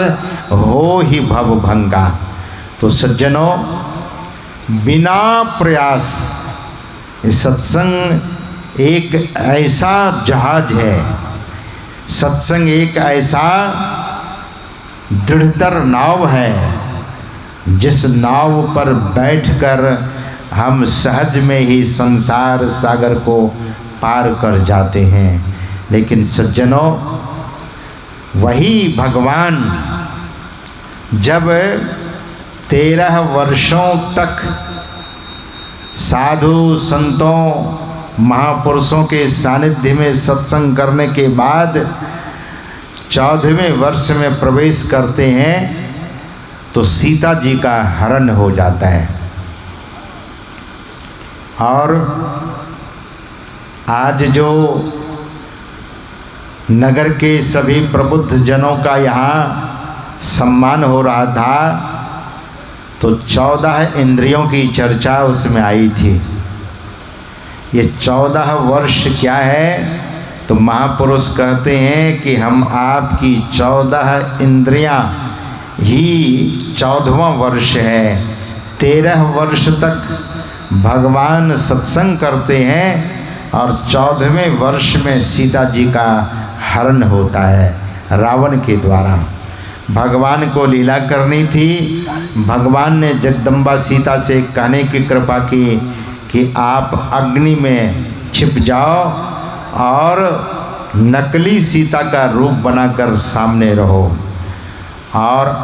हो ही भव भंगा। तो सज्जनों, बिना प्रयास, सत्संग एक ऐसा जहाज है, सत्संग एक ऐसा दृढ़तर नाव है जिस नाव पर बैठकर हम सहज में ही संसार सागर को पार कर जाते हैं। लेकिन सज्जनों, वही भगवान जब 13 वर्षों तक साधु संतों महापुरुषों के सानिध्य में सत्संग करने के बाद 14वें वर्ष में प्रवेश करते हैं तो सीता जी का हरण हो जाता है। और आज जो नगर के सभी प्रबुद्ध जनों का यहाँ सम्मान हो रहा था तो 14 इंद्रियों की चर्चा उसमें आई थी। ये 14 वर्ष क्या है? तो महापुरुष कहते हैं कि हम आपकी 14 इंद्रियां ही 14वां वर्ष है। 13 वर्ष तक भगवान सत्संग करते हैं और 14वें वर्ष में सीता जी का हरण होता है रावण के द्वारा। भगवान को लीला करनी थी। भगवान ने जगदम्बा सीता से कहने की कृपा की कि आप अग्नि में छिप जाओ और नकली सीता का रूप बनाकर सामने रहो। और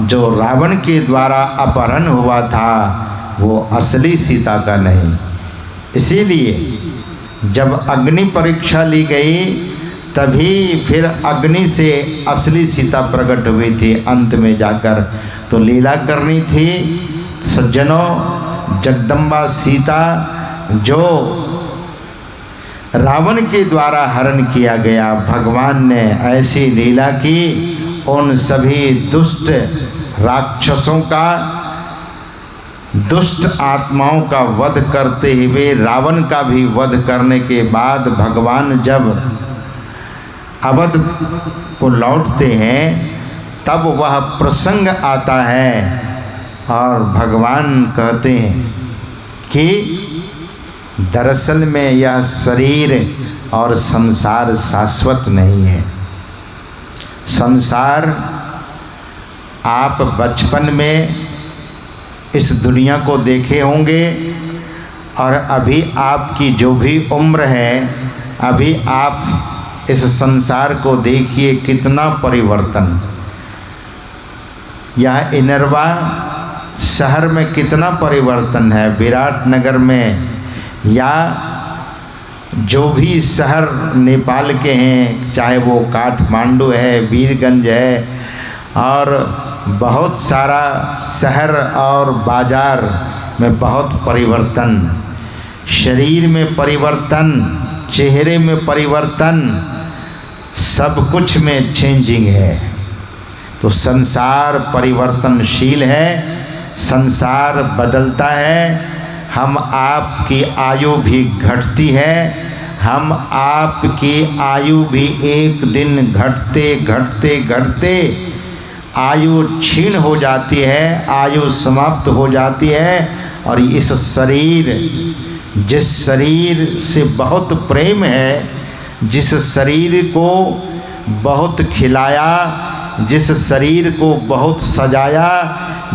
जो रावण के द्वारा अपहरण हुआ था वो असली सीता का नहीं। इसीलिए जब अग्नि परीक्षा ली गई तभी फिर अग्नि से असली सीता प्रकट हुई थी अंत में जाकर। तो लीला करनी थी सज्जनों। जगदम्बा सीता जो रावण के द्वारा हरण किया गया, भगवान ने ऐसी लीला की उन सभी दुष्ट राक्षसों का, दुष्ट आत्माओं का वध करते हुए रावण का भी वध करने के बाद भगवान जब अवध को लौटते हैं तब वह प्रसंग आता है और भगवान कहते हैं कि दरअसल में यह शरीर और संसार शाश्वत नहीं है। संसार आप बचपन में इस दुनिया को देखे होंगे और अभी आपकी जो भी उम्र है, अभी आप इस संसार को देखिए कितना परिवर्तन। यह इनरवा शहर में कितना परिवर्तन है, विराट नगर में या जो भी शहर नेपाल के हैं, चाहे वो काठमांडू है, वीरगंज है और बहुत सारा शहर और बाज़ार में बहुत परिवर्तन, शरीर में परिवर्तन, चेहरे में परिवर्तन, सब कुछ में चेंजिंग है। तो संसार परिवर्तनशील है, संसार बदलता है। हम आपकी आयु भी घटती है, हम आपकी आयु भी एक दिन घटते घटते घटते आयु क्षीण हो जाती है, आयु समाप्त हो जाती है। और इस शरीर, जिस शरीर से बहुत प्रेम है, जिस शरीर को बहुत खिलाया, जिस शरीर को बहुत सजाया,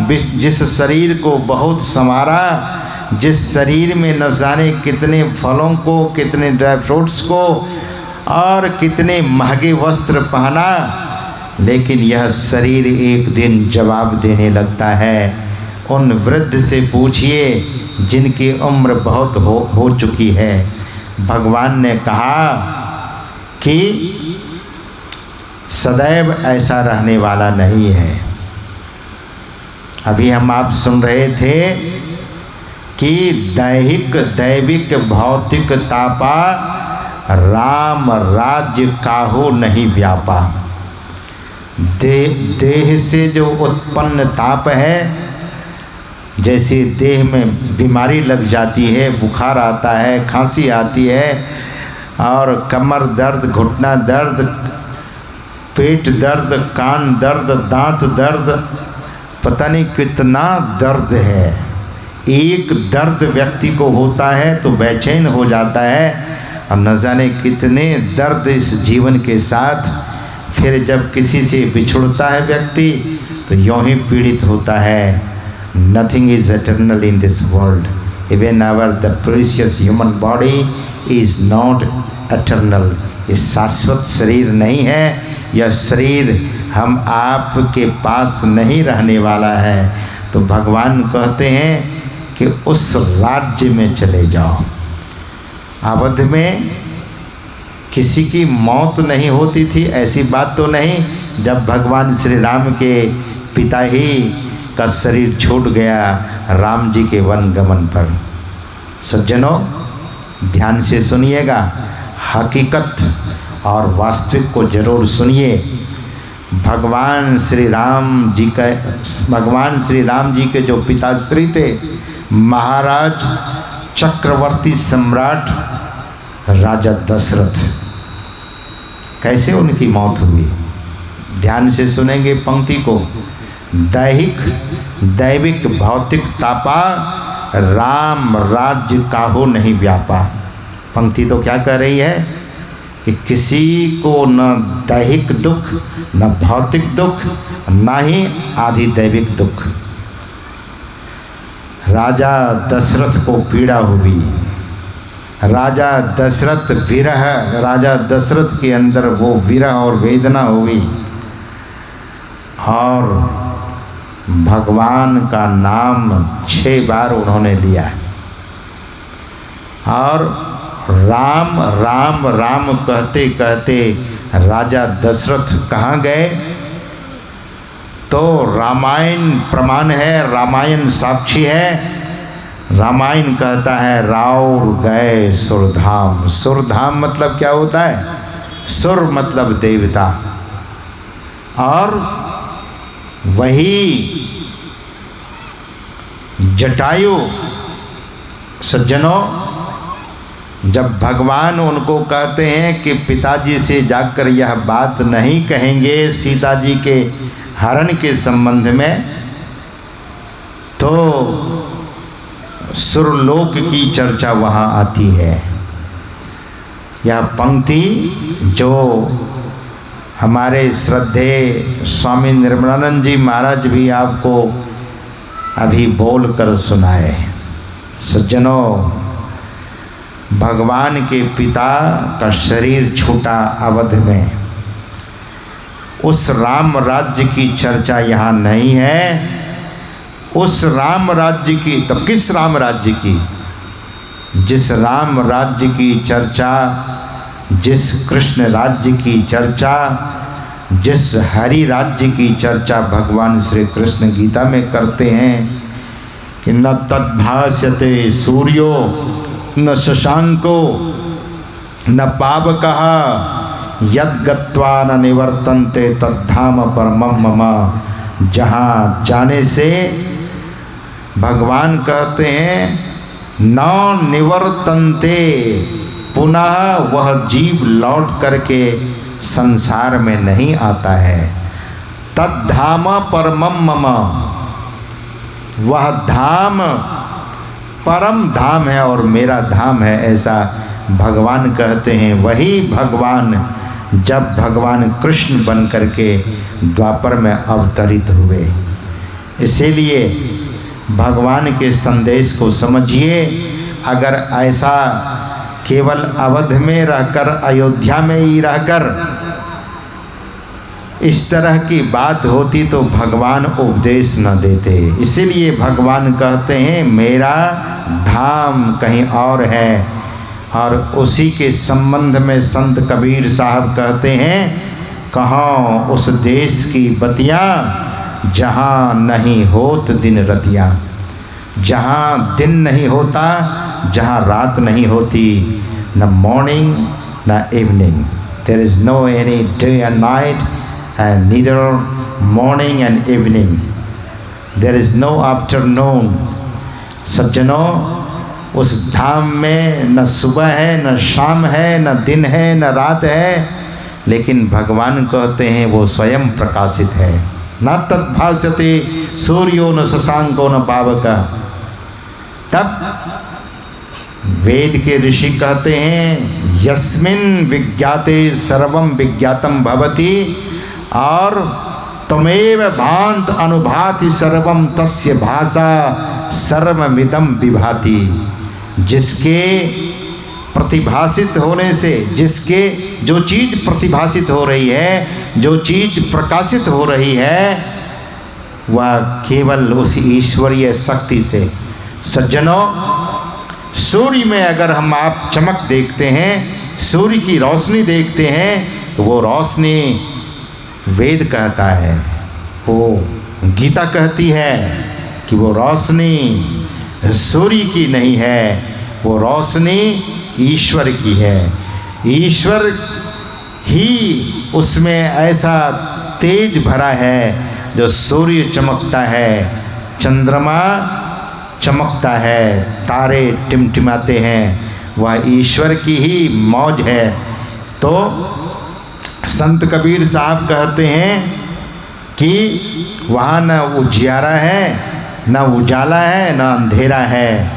जिस शरीर को बहुत संवारा, जिस शरीर में न जाने कितने फलों को, कितने ड्राई फ्रूट्स को और कितने महंगे वस्त्र पहना, लेकिन यह शरीर एक दिन जवाब देने लगता है। उन वृद्ध से पूछिए जिनकी उम्र बहुत हो चुकी है। भगवान ने कहा कि सदैव ऐसा रहने वाला नहीं है। अभी हम आप सुन रहे थे कि दैहिक दैविक भौतिक तापा, राम राज्य काहू नहीं व्यापा। देह से जो उत्पन्न ताप है, जैसे देह में बीमारी लग जाती है, बुखार आता है, खांसी आती है और कमर दर्द, घुटना दर्द, पेट दर्द, कान दर्द, दांत दर्द, पता नहीं कितना दर्द है। एक दर्द व्यक्ति को होता है तो बेचैन हो जाता है और न जाने कितने दर्द इस जीवन के साथ। फिर जब किसी से बिछुड़ता है व्यक्ति तो यूँ ही पीड़ित होता है। Nothing is eternal in this world, even our the precious human body is not eternal. ये शाश्वत शरीर नहीं है, यह शरीर हम आपके पास नहीं रहने वाला है। तो भगवान कहते हैं कि उस राज्य में चले जाओ। अवध में किसी की मौत नहीं होती थी, ऐसी बात तो नहीं। जब भगवान श्री राम के पिता ही का शरीर छूट गया राम जी के वन गमन पर। सज्जनों, ध्यान से सुनिएगा, हकीकत और वास्तविक को जरूर सुनिए। भगवान श्री राम जी के जो पिताश्री थे, महाराज चक्रवर्ती सम्राट राजा दशरथ, कैसे उनकी मौत हुई? ध्यान से सुनेंगे पंक्ति को। दैविक भौतिक तापा, राम राज्य काहू नहीं व्यापा। पंक्ति तो क्या कह रही है कि किसी को न दैहिक दुख, न भौतिक दुख, न ही आदि दैविक दुख। राजा दशरथ को पीड़ा हुई, राजा दशरथ विरह, राजा दशरथ के अंदर वो विरह और वेदना हुई और भगवान का नाम 6 बार उन्होंने लिया और राम राम राम कहते कहते राजा दशरथ कहाँ गए? तो रामायण प्रमाण है, रामायण साक्षी है। रामायण कहता है राउर गए सुरधाम। सुरधाम मतलब क्या होता है? सुर मतलब देवता। और वही जटायु, सज्जनों, जब भगवान उनको कहते हैं कि पिताजी से जाकर यह बात नहीं कहेंगे सीता जी के हरण के संबंध में, तो सुरलोक की चर्चा वहाँ आती है। यह पंक्ति जो हमारे श्रद्धेय स्वामी निर्मलानंद जी महाराज भी आपको अभी बोल कर सुनाए। सज्जनों, भगवान के पिता का शरीर छूटा अवध में, उस राम राज्य की चर्चा यहाँ नहीं है। उस राम राज्य की, तब किस राम राज्य की? जिस राम राज्य की चर्चा, जिस कृष्ण राज्य की चर्चा, जिस हरि राज्य की चर्चा भगवान श्री कृष्ण गीता में करते हैं कि न तद्भास्यते सूर्यो न शशांको न पावकः यद् गत्वा न निवर्तन्ते तद्धाम परमं मम। जहाँ जाने से भगवान कहते हैं न निवर्तन्ते, पुनः वह जीव लौट करके संसार में नहीं आता है। तद्धाम परमं मम, वह धाम परम धाम है और मेरा धाम है, ऐसा भगवान कहते हैं। वही भगवान जब भगवान कृष्ण बन करके द्वापर में अवतरित हुए। इसीलिए भगवान के संदेश को समझिए। अगर ऐसा केवल अवध में रहकर, अयोध्या में ही रहकर इस तरह की बात होती तो भगवान उपदेश न देते। इसीलिए भगवान कहते हैं मेरा धाम कहीं और है। और उसी के संबंध में संत कबीर साहब कहते हैं, कहाँ उस देश की बतियाँ जहाँ नहीं होत दिन रतियाँ। जहाँ दिन नहीं होता, जहाँ रात नहीं होती, न मॉर्निंग न evening. There is no any day and night and neither morning and evening. There is no afternoon. सज्जनों, उस धाम में न सुबह है, न शाम है, न दिन है, न रात है, लेकिन भगवान कहते हैं वो स्वयं प्रकाशित है। न तद्भास्यते सूर्यो न शशांको न पावकः। तब वेद के ऋषि कहते हैं यस्मिन् विज्ञाते सर्वं विज्ञातम भवति, और तमेव भांत अनुभाति सर्वम तस्य भाषा सर्वमिदं विभाति। जिसके प्रतिभाषित होने से, जिसके जो चीज़ प्रतिभाषित हो रही है, जो चीज़ प्रकाशित हो रही है, वह केवल उस ईश्वरीय शक्ति से। सज्जनों, सूर्य में अगर हम आप चमक देखते हैं, सूर्य की रोशनी देखते हैं, तो वो रोशनी वेद कहता है, वो गीता कहती है कि वो रोशनी सूर्य की नहीं है, वो रोशनी ईश्वर की है। ईश्वर ही उसमें ऐसा तेज भरा है, जो सूर्य चमकता है, चंद्रमा चमकता है, तारे टिमटिमाते हैं, वह ईश्वर की ही मौज है। तो संत कबीर साहब कहते हैं कि वहाँ न उजियारा है, न उजाला है, न अंधेरा है,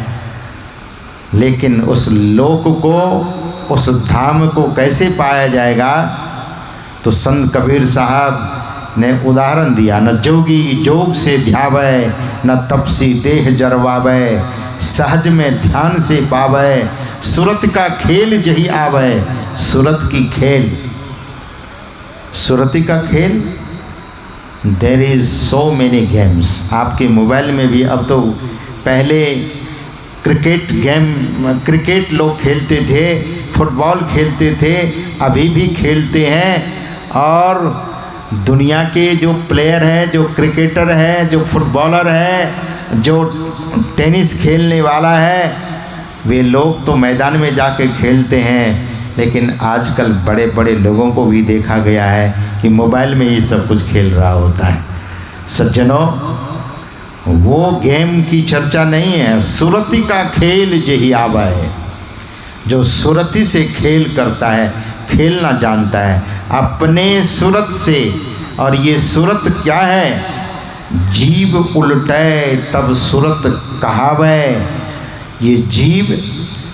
लेकिन उस लोक को, उस धाम को कैसे पाया जाएगा? तो संत कबीर साहब ने उदाहरण दिया, न जोगी जोग से ध्यावै, न तपसी देह जरवावै, सहज में ध्यान से पावै, सुरत का खेल जही आवै। सुरत की खेल, सुरती का खेल, there is so many games. आपके मोबाइल में भी अब तो, पहले क्रिकेट गेम, क्रिकेट लोग खेलते थे, फुटबॉल खेलते थे, अभी भी खेलते हैं। और दुनिया के जो प्लेयर हैं, जो क्रिकेटर है, जो फुटबॉलर है, जो टेनिस खेलने वाला है, वे लोग तो मैदान में जाके खेलते हैं। लेकिन आजकल बड़े बड़े लोगों को भी देखा गया है कि मोबाइल में ही सब कुछ खेल रहा होता है। सज्जनों, वो गेम की चर्चा नहीं है, सुरती का खेल जही आवा है। जो सुरती से खेल करता है, खेलना जानता है अपने सुरत से। और ये सुरत क्या है? जीव उल्टे तब सुरत कहावे। ये जीव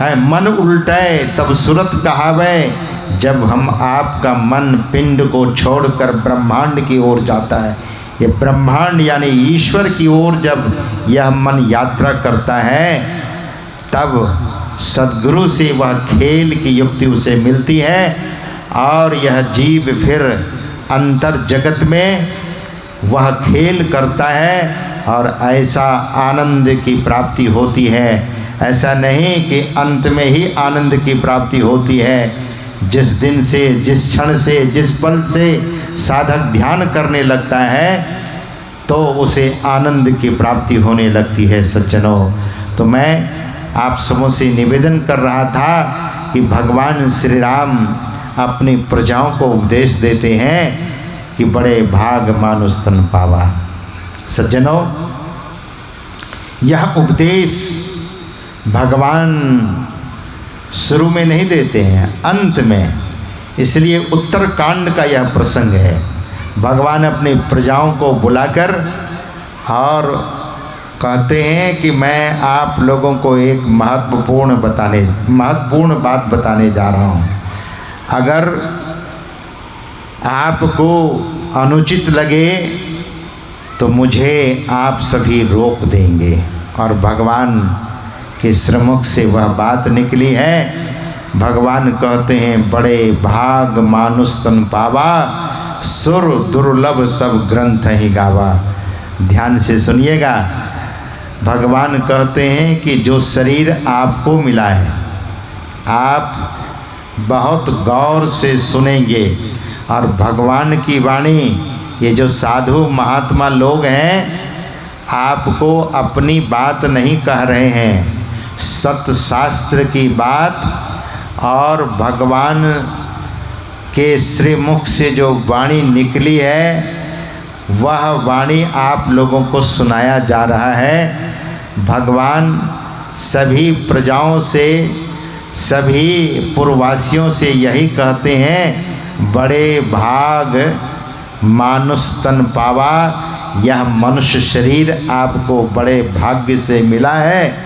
है, मन उल्टे तब सुरत कहावे। जब हम आपका मन पिंड को छोड़कर ब्रह्मांड की ओर जाता है, ये ब्रह्मांड यानी ईश्वर की ओर जब यह मन यात्रा करता है, तब सद्गुरु से वह खेल की युक्ति उसे मिलती है। और यह जीव फिर अंतर जगत में वह खेल करता है और ऐसा आनंद की प्राप्ति होती है। ऐसा नहीं कि अंत में ही आनंद की प्राप्ति होती है। जिस दिन से, जिस क्षण से, जिस पल से साधक ध्यान करने लगता है, तो उसे आनंद की प्राप्ति होने लगती है। सज्जनों, तो मैं आप सबों से निवेदन कर रहा था कि भगवान श्री राम अपनी प्रजाओं को उपदेश देते हैं कि बड़े भाग मानुष तन पावा। सज्जनों, यह उपदेश भगवान शुरू में नहीं देते हैं, अंत में। इसलिए उत्तरकांड का यह प्रसंग है। भगवान अपनी प्रजाओं को बुलाकर और कहते हैं कि मैं आप लोगों को एक महत्वपूर्ण बात बताने जा रहा हूँ। अगर आपको अनुचित लगे तो मुझे आप सभी रोक देंगे। और भगवान के श्रीमुख से वह बात निकली है। भगवान कहते हैं, बड़े भाग मानुष तन पावा, सुर दुर्लभ सब ग्रंथ ही गावा। ध्यान से सुनिएगा। भगवान कहते हैं कि जो शरीर आपको मिला है, आप बहुत गौर से सुनेंगे। और भगवान की वाणी, ये जो साधु महात्मा लोग हैं, आपको अपनी बात नहीं कह रहे हैं, सत्य शास्त्र की बात और भगवान के श्रीमुख से जो वाणी निकली है, वह वाणी आप लोगों को सुनाया जा रहा है। भगवान सभी प्रजाओं से, सभी पूर्ववासियों से यही कहते हैं, बड़े भाग मानुष तन पावा। यह मनुष्य शरीर आपको बड़े भाग्य से मिला है।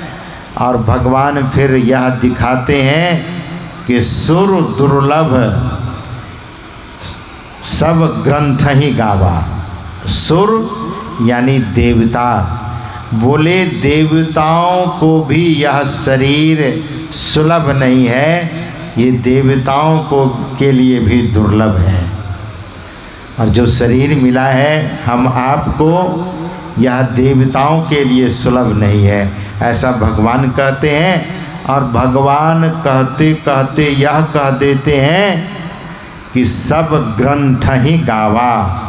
और भगवान फिर यह दिखाते हैं कि सुर दुर्लभ सब ग्रंथ ही गावा। सुर यानी देवता, बोले देवताओं को भी यह शरीर सुलभ नहीं है, ये देवताओं को के लिए भी दुर्लभ है। और जो शरीर मिला है हम आपको, यह देवताओं के लिए सुलभ नहीं है, ऐसा भगवान कहते हैं। और भगवान कहते कहते यह कह देते हैं कि सब ग्रंथ ही गावा।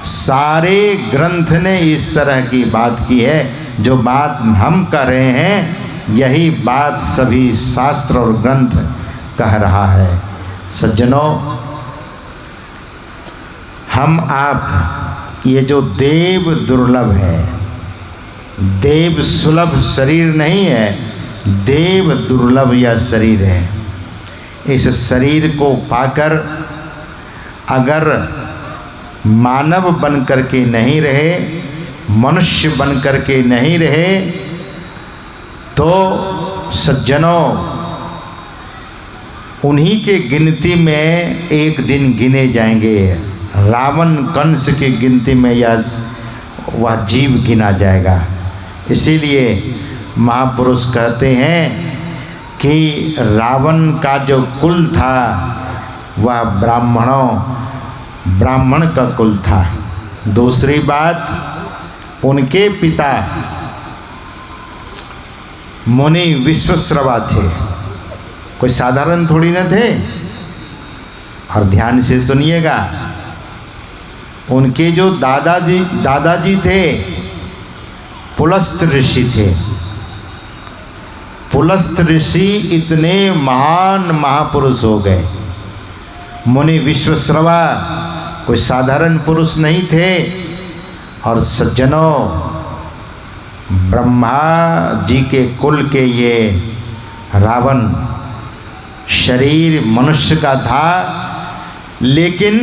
सारे ग्रंथ ने इस तरह की बात की है। जो बात हम कर रहे हैं यही बात सभी शास्त्र और ग्रंथ कह रहा है। सज्जनों, हम आप ये जो देव दुर्लभ है, देव सुलभ शरीर नहीं है, देव दुर्लभ यह शरीर है। इस शरीर को पाकर अगर मानव बन करके नहीं रहे, मनुष्य बन करके नहीं रहे, तो सज्जनों उन्हीं के गिनती में एक दिन गिने जाएंगे। रावण कंस की गिनती में वह जीव गिना जाएगा। इसीलिए महापुरुष कहते हैं कि रावण का जो कुल था वह ब्राह्मण का कुल था। दूसरी बात, उनके पिता मुनि विश्वश्रवा थे, कोई साधारण थोड़ी न थे। और ध्यान से सुनिएगा, उनके जो दादाजी थे पुलस्त ऋषि थे। पुलस्त ऋषि इतने महान महापुरुष हो गए। मुनि विश्वश्रवा कोई साधारण पुरुष नहीं थे। और सज्जनों, ब्रह्मा जी के कुल के ये रावण शरीर मनुष्य का था, लेकिन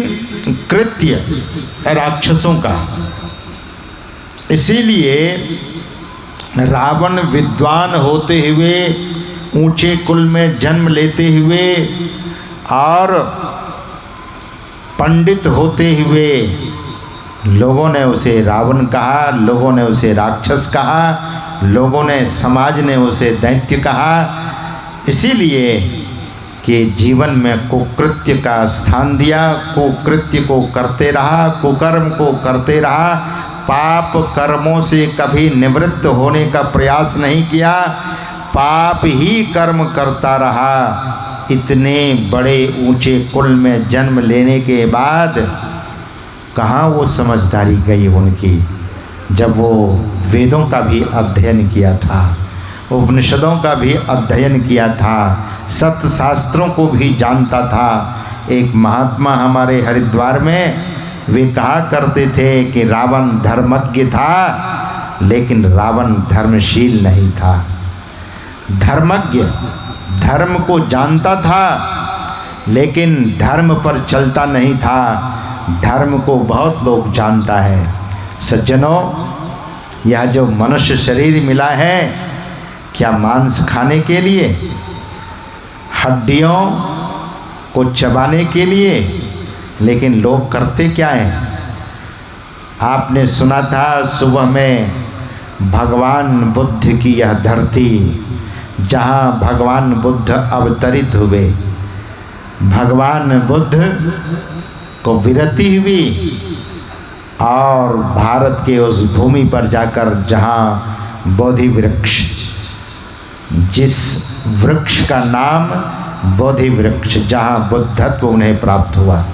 कृत्य राक्षसों का। इसीलिए रावण विद्वान होते हुए, ऊंचे कुल में जन्म लेते हुए और पंडित होते हुए लोगों ने उसे रावण कहा, लोगों ने उसे राक्षस कहा, लोगों ने समाज ने उसे दैत्य कहा। इसीलिए कि जीवन में कुकृत्य का स्थान दिया, कुकृत्य को करते रहा, कुकर्म को करते रहा, पाप कर्मों से कभी निवृत्त होने का प्रयास नहीं किया, पाप ही कर्म करता रहा। इतने बड़े ऊंचे कुल में जन्म लेने के बाद कहाँ वो समझदारी गई उनकी, जब वो वेदों का भी अध्ययन किया था, उपनिषदों का भी अध्ययन किया था, सत्य शास्त्रों को भी जानता था। एक महात्मा हमारे हरिद्वार में वे कहा करते थे कि रावण धर्मज्ञ था, लेकिन रावण धर्मशील नहीं था। धर्मज्ञ धर्म को जानता था, लेकिन धर्म पर चलता नहीं था। धर्म को बहुत लोग जानता है। सज्जनों, यह जो मनुष्य शरीर मिला है, क्या मांस खाने के लिए, हड्डियों को चबाने के लिए? लेकिन लोग करते क्या हैं? आपने सुना था सुबह में भगवान बुद्ध की यह धरती, जहाँ भगवान बुद्ध अवतरित हुए, भगवान बुद्ध को विरति हुई और भारत के उस भूमि पर जाकर जहाँ बोधि वृक्ष, जिस वृक्ष का नाम बोधि वृक्ष, जहाँ बुद्धत्व उन्हें प्राप्त हुआ।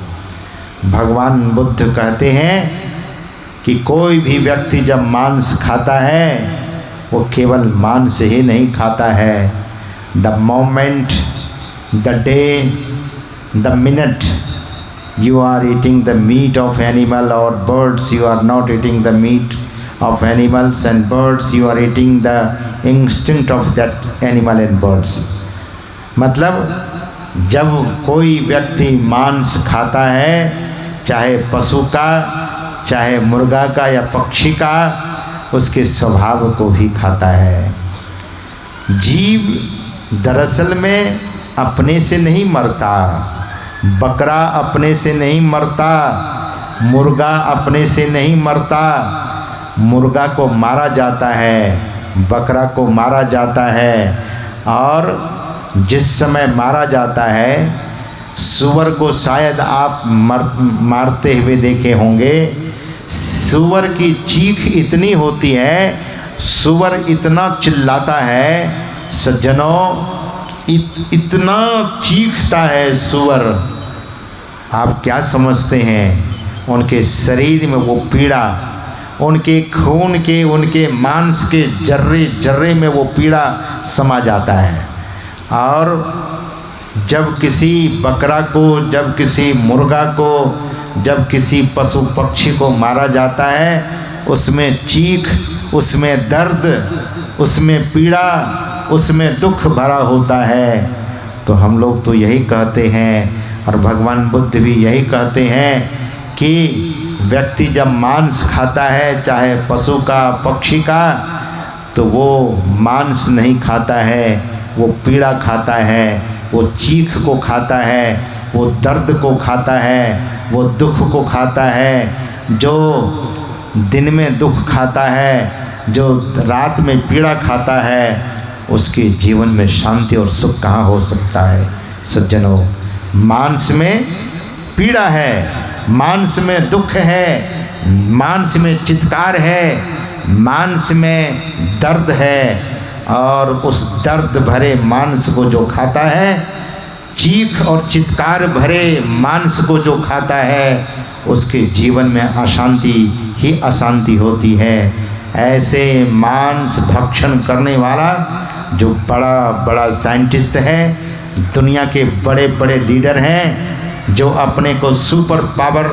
भगवान बुद्ध कहते हैं कि कोई भी व्यक्ति जब मांस खाता है वो केवल मांस ही नहीं खाता है। The moment, the day, the minute you are eating the meat of animal or birds, you are not eating the meat of animals and birds, you are eating the instinct of that animal and birds। मतलब जब कोई व्यक्ति मांस खाता है, चाहे पशु का, चाहे मुर्गा का या पक्षी का, उसके स्वभाव को भी खाता है। जीव दरअसल में अपने से नहीं मरता, बकरा अपने से नहीं मरता, मुर्गा अपने से नहीं मरता। मुर्गा को मारा जाता है, बकरा को मारा जाता है, और जिस समय मारा जाता है, सूअर को शायद आप मारते हुए देखे होंगे। सूअर की चीख इतनी होती है, सूअर इतना चिल्लाता है सज्जनों, इतना चीखता है सूअर, आप क्या समझते हैं? उनके शरीर में वो पीड़ा, उनके खून के, उनके मांस के जर्रे जर्रे में वो पीड़ा समा जाता है। और जब किसी बकरा को, जब किसी मुर्गा को, जब किसी पशु पक्षी को मारा जाता है, उसमें चीख, उसमें दर्द, उसमें पीड़ा, उसमें दुख भरा होता है। तो हम लोग तो यही कहते हैं, और भगवान बुद्ध भी यही कहते हैं कि व्यक्ति जब मांस खाता है, चाहे पशु का, पक्षी का, तो वो मांस नहीं खाता है, वो पीड़ा खाता है, वो चीख को खाता है, वो दर्द को खाता है, वो दुख को खाता है। जो दिन में दुख खाता है, जो रात में पीड़ा खाता है, उसके जीवन में शांति और सुख कहाँ हो सकता है सज्जनों? मांस में पीड़ा है, मांस में दुख है, मांस में चित्कार है, मांस में दर्द है, और उस दर्द भरे मांस को जो खाता है, चीख और चित्कार भरे मांस को जो खाता है, उसके जीवन में अशांति ही अशांति होती है। ऐसे मांस भक्षण करने वाला जो बड़ा बड़ा साइंटिस्ट है, दुनिया के बड़े बड़े लीडर हैं, जो अपने को सुपर पावर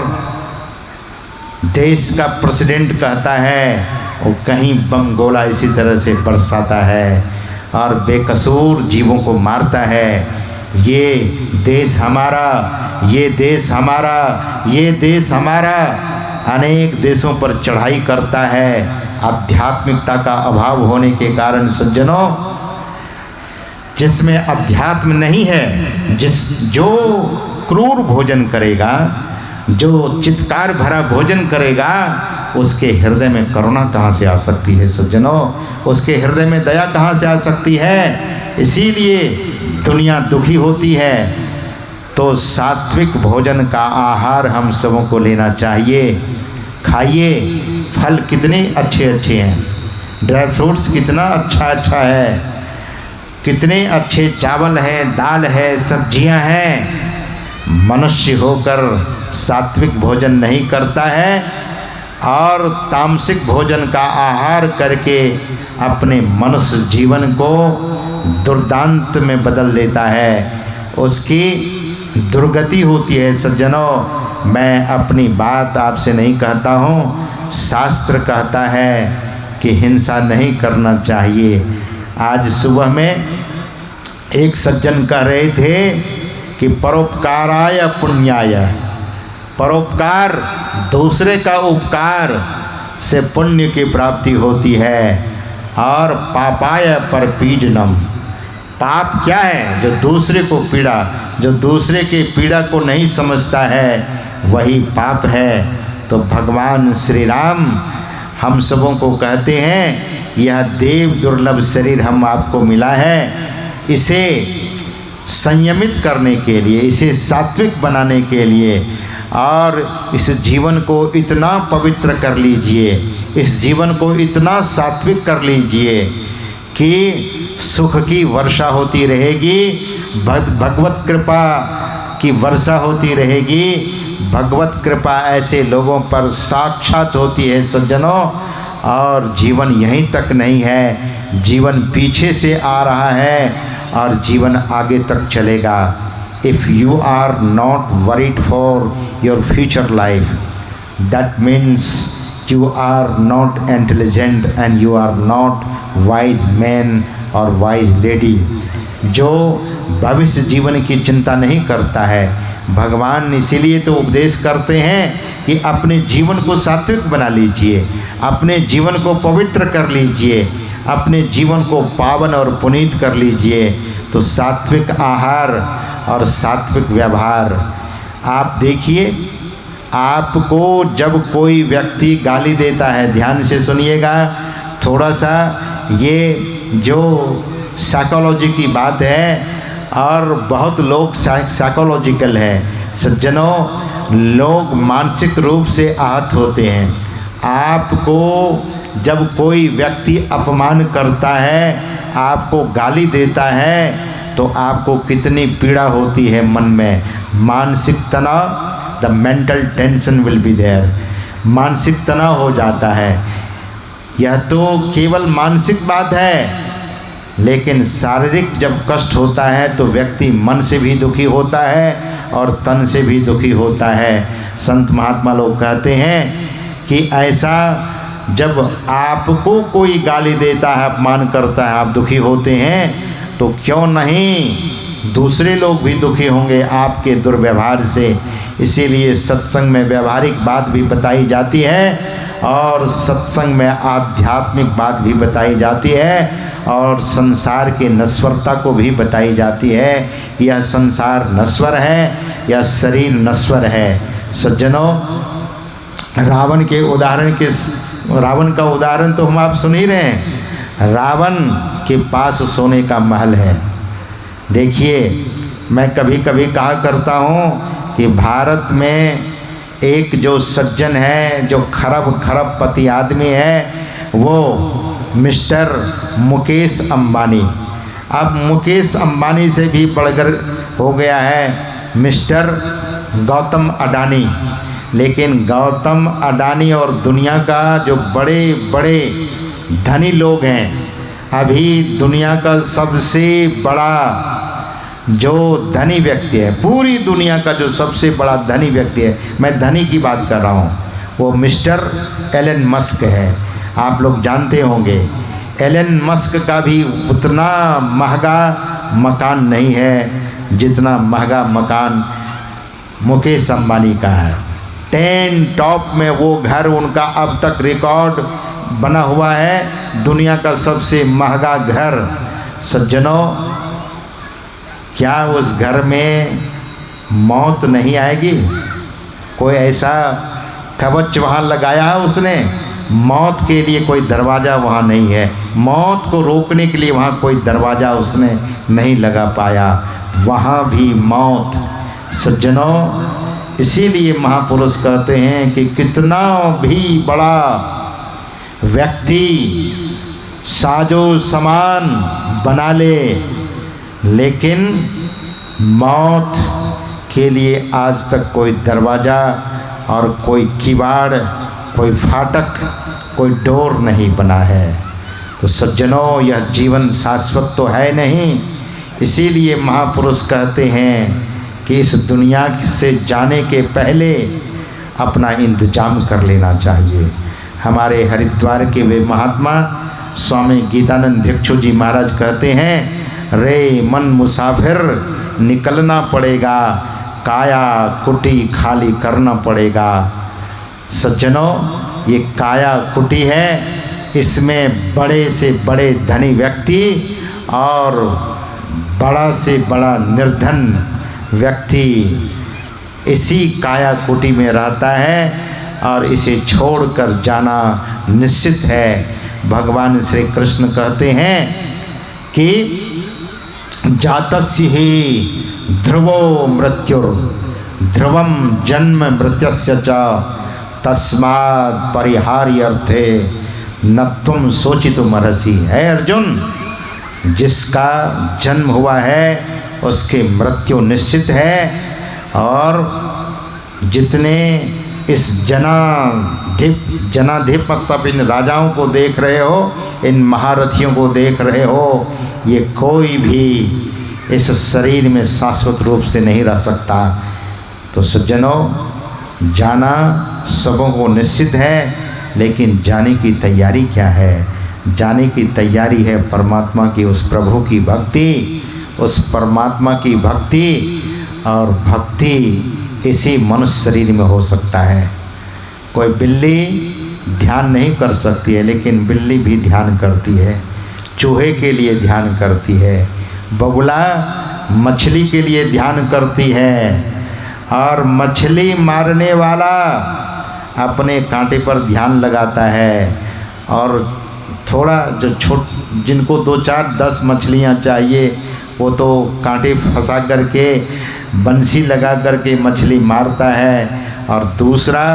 देश का प्रेसिडेंट कहता है, वो कहीं बम गोला इसी तरह से बरसाता है और बेकसूर जीवों को मारता है। ये देश हमारा, ये देश हमारा, ये देश हमारा, अनेक देशों पर चढ़ाई करता है। आध्यात्मिकता का अभाव होने के कारण सज्जनों, जिसमें अध्यात्म नहीं है, जो क्रूर भोजन करेगा, जो चित्कार भरा भोजन करेगा, उसके हृदय में करुणा कहाँ से आ सकती है सज्जनों? उसके हृदय में दया कहाँ से आ सकती है? इसीलिए दुनिया दुखी होती है। तो सात्विक भोजन का आहार हम सबों को लेना चाहिए। खाइए, फल कितने अच्छे अच्छे हैं, ड्राई फ्रूट्स कितना अच्छा अच्छा है, कितने अच्छे चावल है, दाल है, सब्जियां हैं। मनुष्य होकर सात्विक भोजन नहीं करता है और तामसिक भोजन का आहार करके अपने मनुष्य जीवन को दुर्दांत में बदल लेता है, उसकी दुर्गति होती है सज्जनों। मैं अपनी बात आपसे नहीं कहता हूँ, शास्त्र कहता है कि हिंसा नहीं करना चाहिए। आज सुबह में एक सज्जन कह रहे थे कि परोपकाराय पुण्याय, परोपकार, दूसरे का उपकार से पुण्य की प्राप्ति होती है। और पापाय परपीडनम, पाप क्या है? जो दूसरे को पीड़ा, जो दूसरे की पीड़ा को नहीं समझता है, वही पाप है। तो भगवान श्री राम हम सबों को कहते हैं, यह देव दुर्लभ शरीर हम आपको मिला है, इसे संयमित करने के लिए, इसे सात्विक बनाने के लिए, और इस जीवन को इतना पवित्र कर लीजिए, इस जीवन को इतना सात्विक कर लीजिए कि सुख की वर्षा होती रहेगी, भगवत कृपा की वर्षा होती रहेगी। भगवत कृपा ऐसे लोगों पर साक्षात होती है सज्जनों। और जीवन यहीं तक नहीं है, जीवन पीछे से आ रहा है और जीवन आगे तक चलेगा। If you are not worried for your future life, that means you are not intelligent and you are not wise man or wise lady। जो भविष्य जीवन की चिंता नहीं करता है, भगवान इसीलिए तो उपदेश करते हैं कि अपने जीवन को सात्विक बना लीजिए, अपने जीवन को पवित्र कर लीजिए, अपने जीवन को पावन और पुनीत कर लीजिए। तो सात्विक आहार और सात्विक व्यवहार। आप देखिए, आपको जब कोई व्यक्ति गाली देता है, ध्यान से सुनिएगा, थोड़ा सा ये जो साइकोलॉजी की बात है और बहुत लोग साइकोलॉजिकल है। सज्जनों, लोग मानसिक रूप से आहत होते हैं। आपको जब कोई व्यक्ति अपमान करता है, आपको गाली देता है, तो आपको कितनी पीड़ा होती है मन में। मानसिक तनाव, the mental tension will be there, मानसिक तनाव हो जाता है। यह तो केवल मानसिक बात है, लेकिन शारीरिक जब कष्ट होता है तो व्यक्ति मन से भी दुखी होता है और तन से भी दुखी होता है। संत महात्मा लोग कहते हैं कि ऐसा जब आपको कोई गाली देता है, अपमान करता है, आप दुखी होते हैं, तो क्यों नहीं दूसरे लोग भी दुखी होंगे आपके दुर्व्यवहार से। इसीलिए सत्संग में व्यवहारिक बात भी बताई जाती है और सत्संग में आध्यात्मिक बात भी बताई जाती है और संसार के नश्वरता को भी बताई जाती है। यह संसार नश्वर है, यह शरीर नश्वर है। सज्जनों, रावण का उदाहरण तो हम आप सुन ही रहे हैं। रावण के पास सोने का महल है। देखिए, मैं कभी कभी कहा करता हूँ कि भारत में एक जो सज्जन है, जो खरबपति आदमी है, वो मिस्टर मुकेश अंबानी। अब मुकेश अंबानी से भी बढ़कर हो गया है मिस्टर गौतम अडानी। लेकिन गौतम अडानी और दुनिया का जो बड़े बड़े धनी लोग हैं, अभी दुनिया का सबसे बड़ा जो धनी व्यक्ति है, पूरी दुनिया का जो सबसे बड़ा धनी व्यक्ति है, मैं धनी की बात कर रहा हूँ, वो मिस्टर एलन मस्क है। आप लोग जानते होंगे, एलन मस्क का भी उतना महंगा मकान नहीं है जितना महंगा मकान मुकेश अंबानी का है। 10 टॉप में वो घर उनका अब तक रिकॉर्ड बना हुआ है, दुनिया का सबसे महंगा घर। सज्जनों, क्या उस घर में मौत नहीं आएगी? कोई ऐसा कवच वहाँ लगाया है उसने? मौत के लिए कोई दरवाज़ा वहाँ नहीं है, मौत को रोकने के लिए वहाँ कोई दरवाज़ा उसने नहीं लगा पाया, वहाँ भी मौत। सज्जनों, इसीलिए महापुरुष कहते हैं कि कितना भी बड़ा व्यक्ति साजो सामान बना ले, लेकिन मौत के लिए आज तक कोई दरवाज़ा और कोई किवाड़, कोई फाटक, कोई डोर नहीं बना है। तो सज्जनों, यह जीवन शाश्वत तो है नहीं। इसीलिए महापुरुष कहते हैं कि इस दुनिया से जाने के पहले अपना इंतजाम कर लेना चाहिए। हमारे हरिद्वार के वे महात्मा स्वामी गीतानंद भिक्षु जी महाराज कहते हैं, रे मन मुसाफिर निकलना पड़ेगा, काया कुटी खाली करना पड़ेगा। सज्जनों, ये काया कुटी है, इसमें बड़े से बड़े धनी व्यक्ति और बड़ा से बड़ा निर्धन व्यक्ति इसी काया कुटी में रहता है और इसे छोड़कर जाना निश्चित है। भगवान श्री कृष्ण कहते हैं कि जातस्य ही ध्रुवो मृत्युर ध्रुवम जन्म मृत्यस्य च तस्मात् परिहार्यर्थे न तुम सोचितुमर्हसि। है अर्जुन, जिसका जन्म हुआ है उसकी मृत्यु निश्चित है, और जितने इस जनाधिप मतलब इन राजाओं को देख रहे हो, इन महारथियों को देख रहे हो, ये कोई भी इस शरीर में शाश्वत रूप से नहीं रह सकता। तो सज्जनों, जाना सबों को निश्चित है, लेकिन जाने की तैयारी क्या है? जाने की तैयारी है परमात्मा की, उस प्रभु की भक्ति, उस परमात्मा की भक्ति। और भक्ति इसी मनुष्य शरीर में हो सकता है। कोई बिल्ली ध्यान नहीं कर सकती है, लेकिन बिल्ली भी ध्यान करती है। चूहे के लिए ध्यान करती है, बगुला मछली के लिए ध्यान करती है, और मछली मारने वाला अपने कांटे पर ध्यान लगाता है, और थोड़ा जो जिनको 2 4 10 मछलियाँ चाहिए वो तो कांटे फंसा करके बंसी लगा करके मछली मारता है, और दूसरा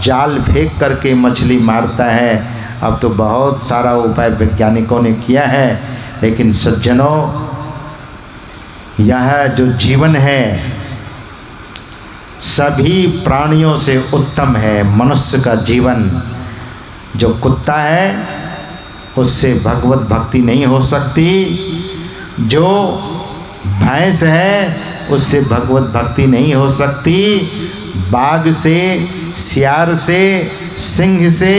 जाल फेंक करके मछली मारता है। अब तो बहुत सारा उपाय वैज्ञानिकों ने किया है, लेकिन सज्जनों, यह जो जीवन है सभी प्राणियों से उत्तम है। मनुष्य का जीवन, जो कुत्ता है उससे भगवत भक्ति नहीं हो सकती, जो भैंस है उससे भगवत भक्ति नहीं हो सकती, बाघ से, सियार से, सिंह से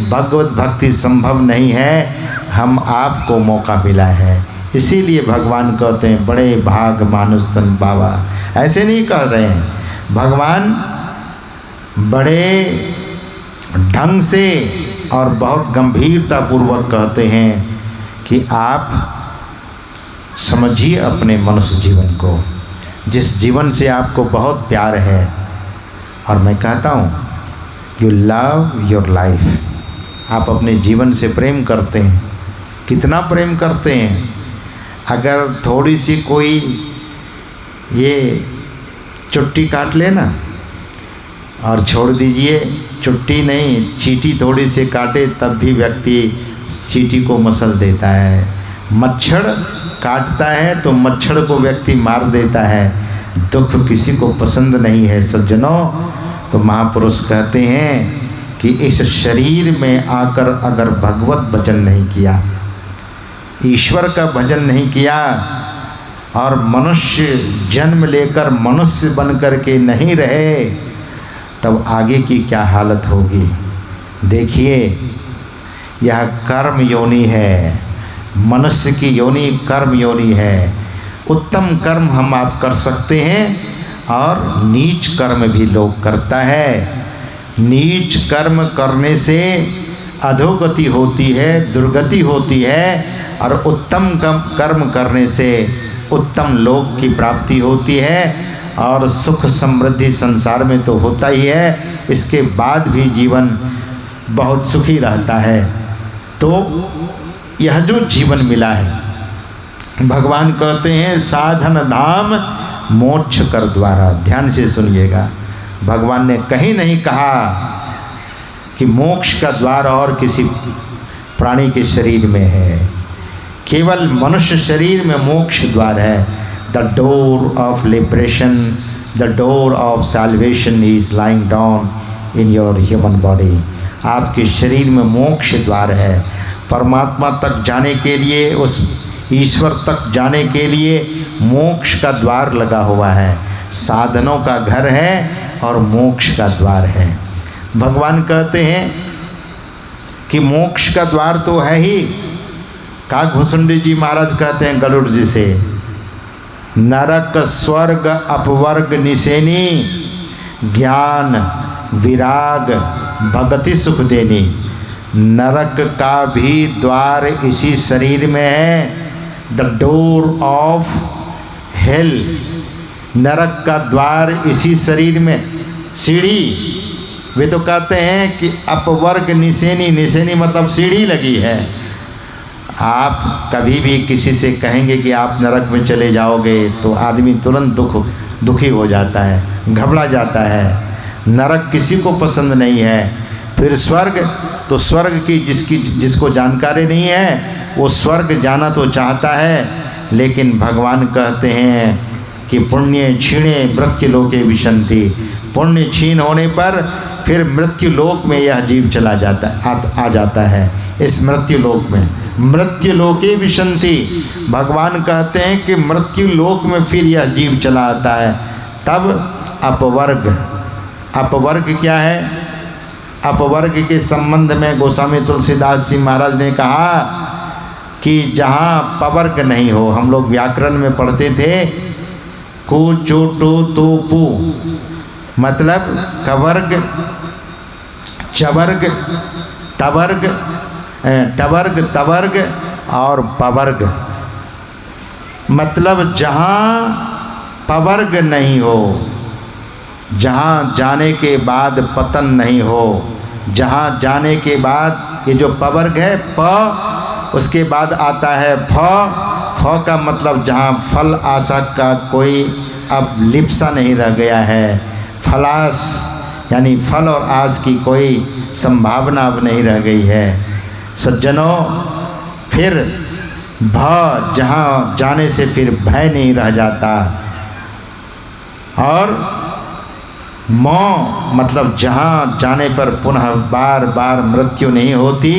भगवत भक्ति संभव नहीं है। हम आपको मौका मिला है, इसीलिए भगवान कहते हैं बड़े भाग मानुष तन बाबा। ऐसे नहीं कह रहे हैं, भगवान बड़े ढंग से और बहुत गंभीरता पूर्वक कहते हैं कि आप समझिए अपने मनुष्य जीवन को, जिस जीवन से आपको बहुत प्यार है। और मैं कहता हूँ यू लव योर लाइफ। आप अपने जीवन से प्रेम करते हैं। कितना प्रेम करते हैं? अगर थोड़ी सी कोई ये चुट्टी काट लेना और छोड़ दीजिए, चुट्टी नहीं चींटी थोड़ी सी काटे तब भी व्यक्ति चींटी को मसल देता है। मच्छर काटता है तो मच्छर को व्यक्ति मार देता है। दुख किसी को पसंद नहीं है सज्जनों। तो महापुरुष कहते हैं कि इस शरीर में आकर अगर भगवत भजन नहीं किया, ईश्वर का भजन नहीं किया, और मनुष्य जन्म लेकर मनुष्य बन करके नहीं रहे, तब आगे की क्या हालत होगी। देखिए, यह कर्म योनि है, मनुष्य की योनि कर्म योनि है। उत्तम कर्म हम आप कर सकते हैं और नीच कर्म भी लोग करता है। नीच कर्म करने से अधोगति होती है, दुर्गति होती है, और उत्तम कर्म करने से उत्तम लोक की प्राप्ति होती है, और सुख समृद्धि संसार में तो होता ही है, इसके बाद भी जीवन बहुत सुखी रहता है। तो यह जो जीवन मिला है, भगवान कहते हैं साधन धाम मोक्ष कर द्वारा। ध्यान से सुनिएगा, भगवान ने कहीं नहीं कहा कि मोक्ष का द्वार और किसी प्राणी के शरीर में है। केवल मनुष्य शरीर में मोक्ष द्वार है। The door of liberation, the door of salvation is lying down in your human body. आपके शरीर में मोक्ष द्वार है। परमात्मा तक जाने के लिए, उस ईश्वर तक जाने के लिए मोक्ष का द्वार लगा हुआ है। साधनों का घर है और मोक्ष का द्वार है। भगवान कहते हैं कि मोक्ष का द्वार तो है ही। काकभूषुंडी जी महाराज कहते हैं गरुड़ जी से, नरक स्वर्ग अपवर्ग निसेनी, ज्ञान विराग भगति सुख देनी। नरक का भी द्वार इसी शरीर में है। द डोर ऑफ हेल, नरक का द्वार इसी शरीर में। सीढ़ी, वे तो कहते हैं कि अपवर्ग निसेनी, निसेनी मतलब सीढ़ी लगी है। आप कभी भी किसी से कहेंगे कि आप नरक में चले जाओगे तो आदमी तुरंत दुखी हो जाता है, घबरा जाता है। नरक किसी को पसंद नहीं है। फिर स्वर्ग, तो स्वर्ग की जिसको जानकारी नहीं है वो स्वर्ग जाना तो चाहता है, लेकिन भगवान कहते हैं कि पुण्य क्षीणे मृत्यु लोके विशंति। पुण्य क्षीण होने पर फिर मृत्यु लोक में यह जीव चला जाता आ जाता है। इस मृत्यु लोक में, मृत्यु लोके विशंति, भगवान कहते हैं कि मृत्यु लोक में फिर यह जीव चला आता है। तब अपवर्ग, अपवर्ग क्या है? अपवर्ग के संबंध में गोस्वामी तुलसीदास जी महाराज ने कहा कि जहाँ पवर्ग नहीं हो, हम लोग व्याकरण में पढ़ते थे कु चु टु तु पु, मतलब कवर्ग, चवर्ग, तवर्ग, टवर्ग, तवर्ग और पवर्ग, मतलब जहाँ पवर्ग नहीं हो, जहाँ जाने के बाद पतन नहीं हो, जहाँ जाने के बाद ये जो पवर्ग है प, उसके बाद आता है फ का मतलब जहाँ फल आशा का कोई अब लिप्सा नहीं रह गया है, फलास यानी फल और आस की कोई संभावना अब नहीं रह गई है। सज्जनों, फिर भ, जहाँ जाने से फिर भय नहीं रह जाता, और मौ मतलब जहाँ जाने पर पुनः बार बार मृत्यु नहीं होती,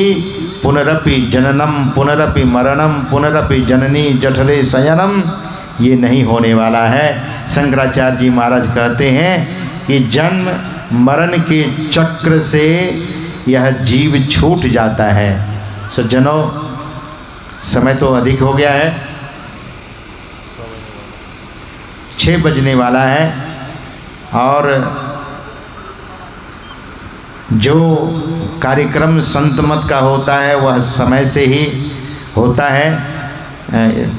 पुनरपि जननम पुनरपि मरणम पुनरपि जननी जठरे शयनम, ये नहीं होने वाला है। शंकराचार्य जी महाराज कहते हैं कि जन्म मरण के चक्र से यह जीव छूट जाता है। सज्जनों, समय तो अधिक हो गया है, 6 बजने वाला है, और जो कार्यक्रम संत मत का होता है वह समय से ही होता है।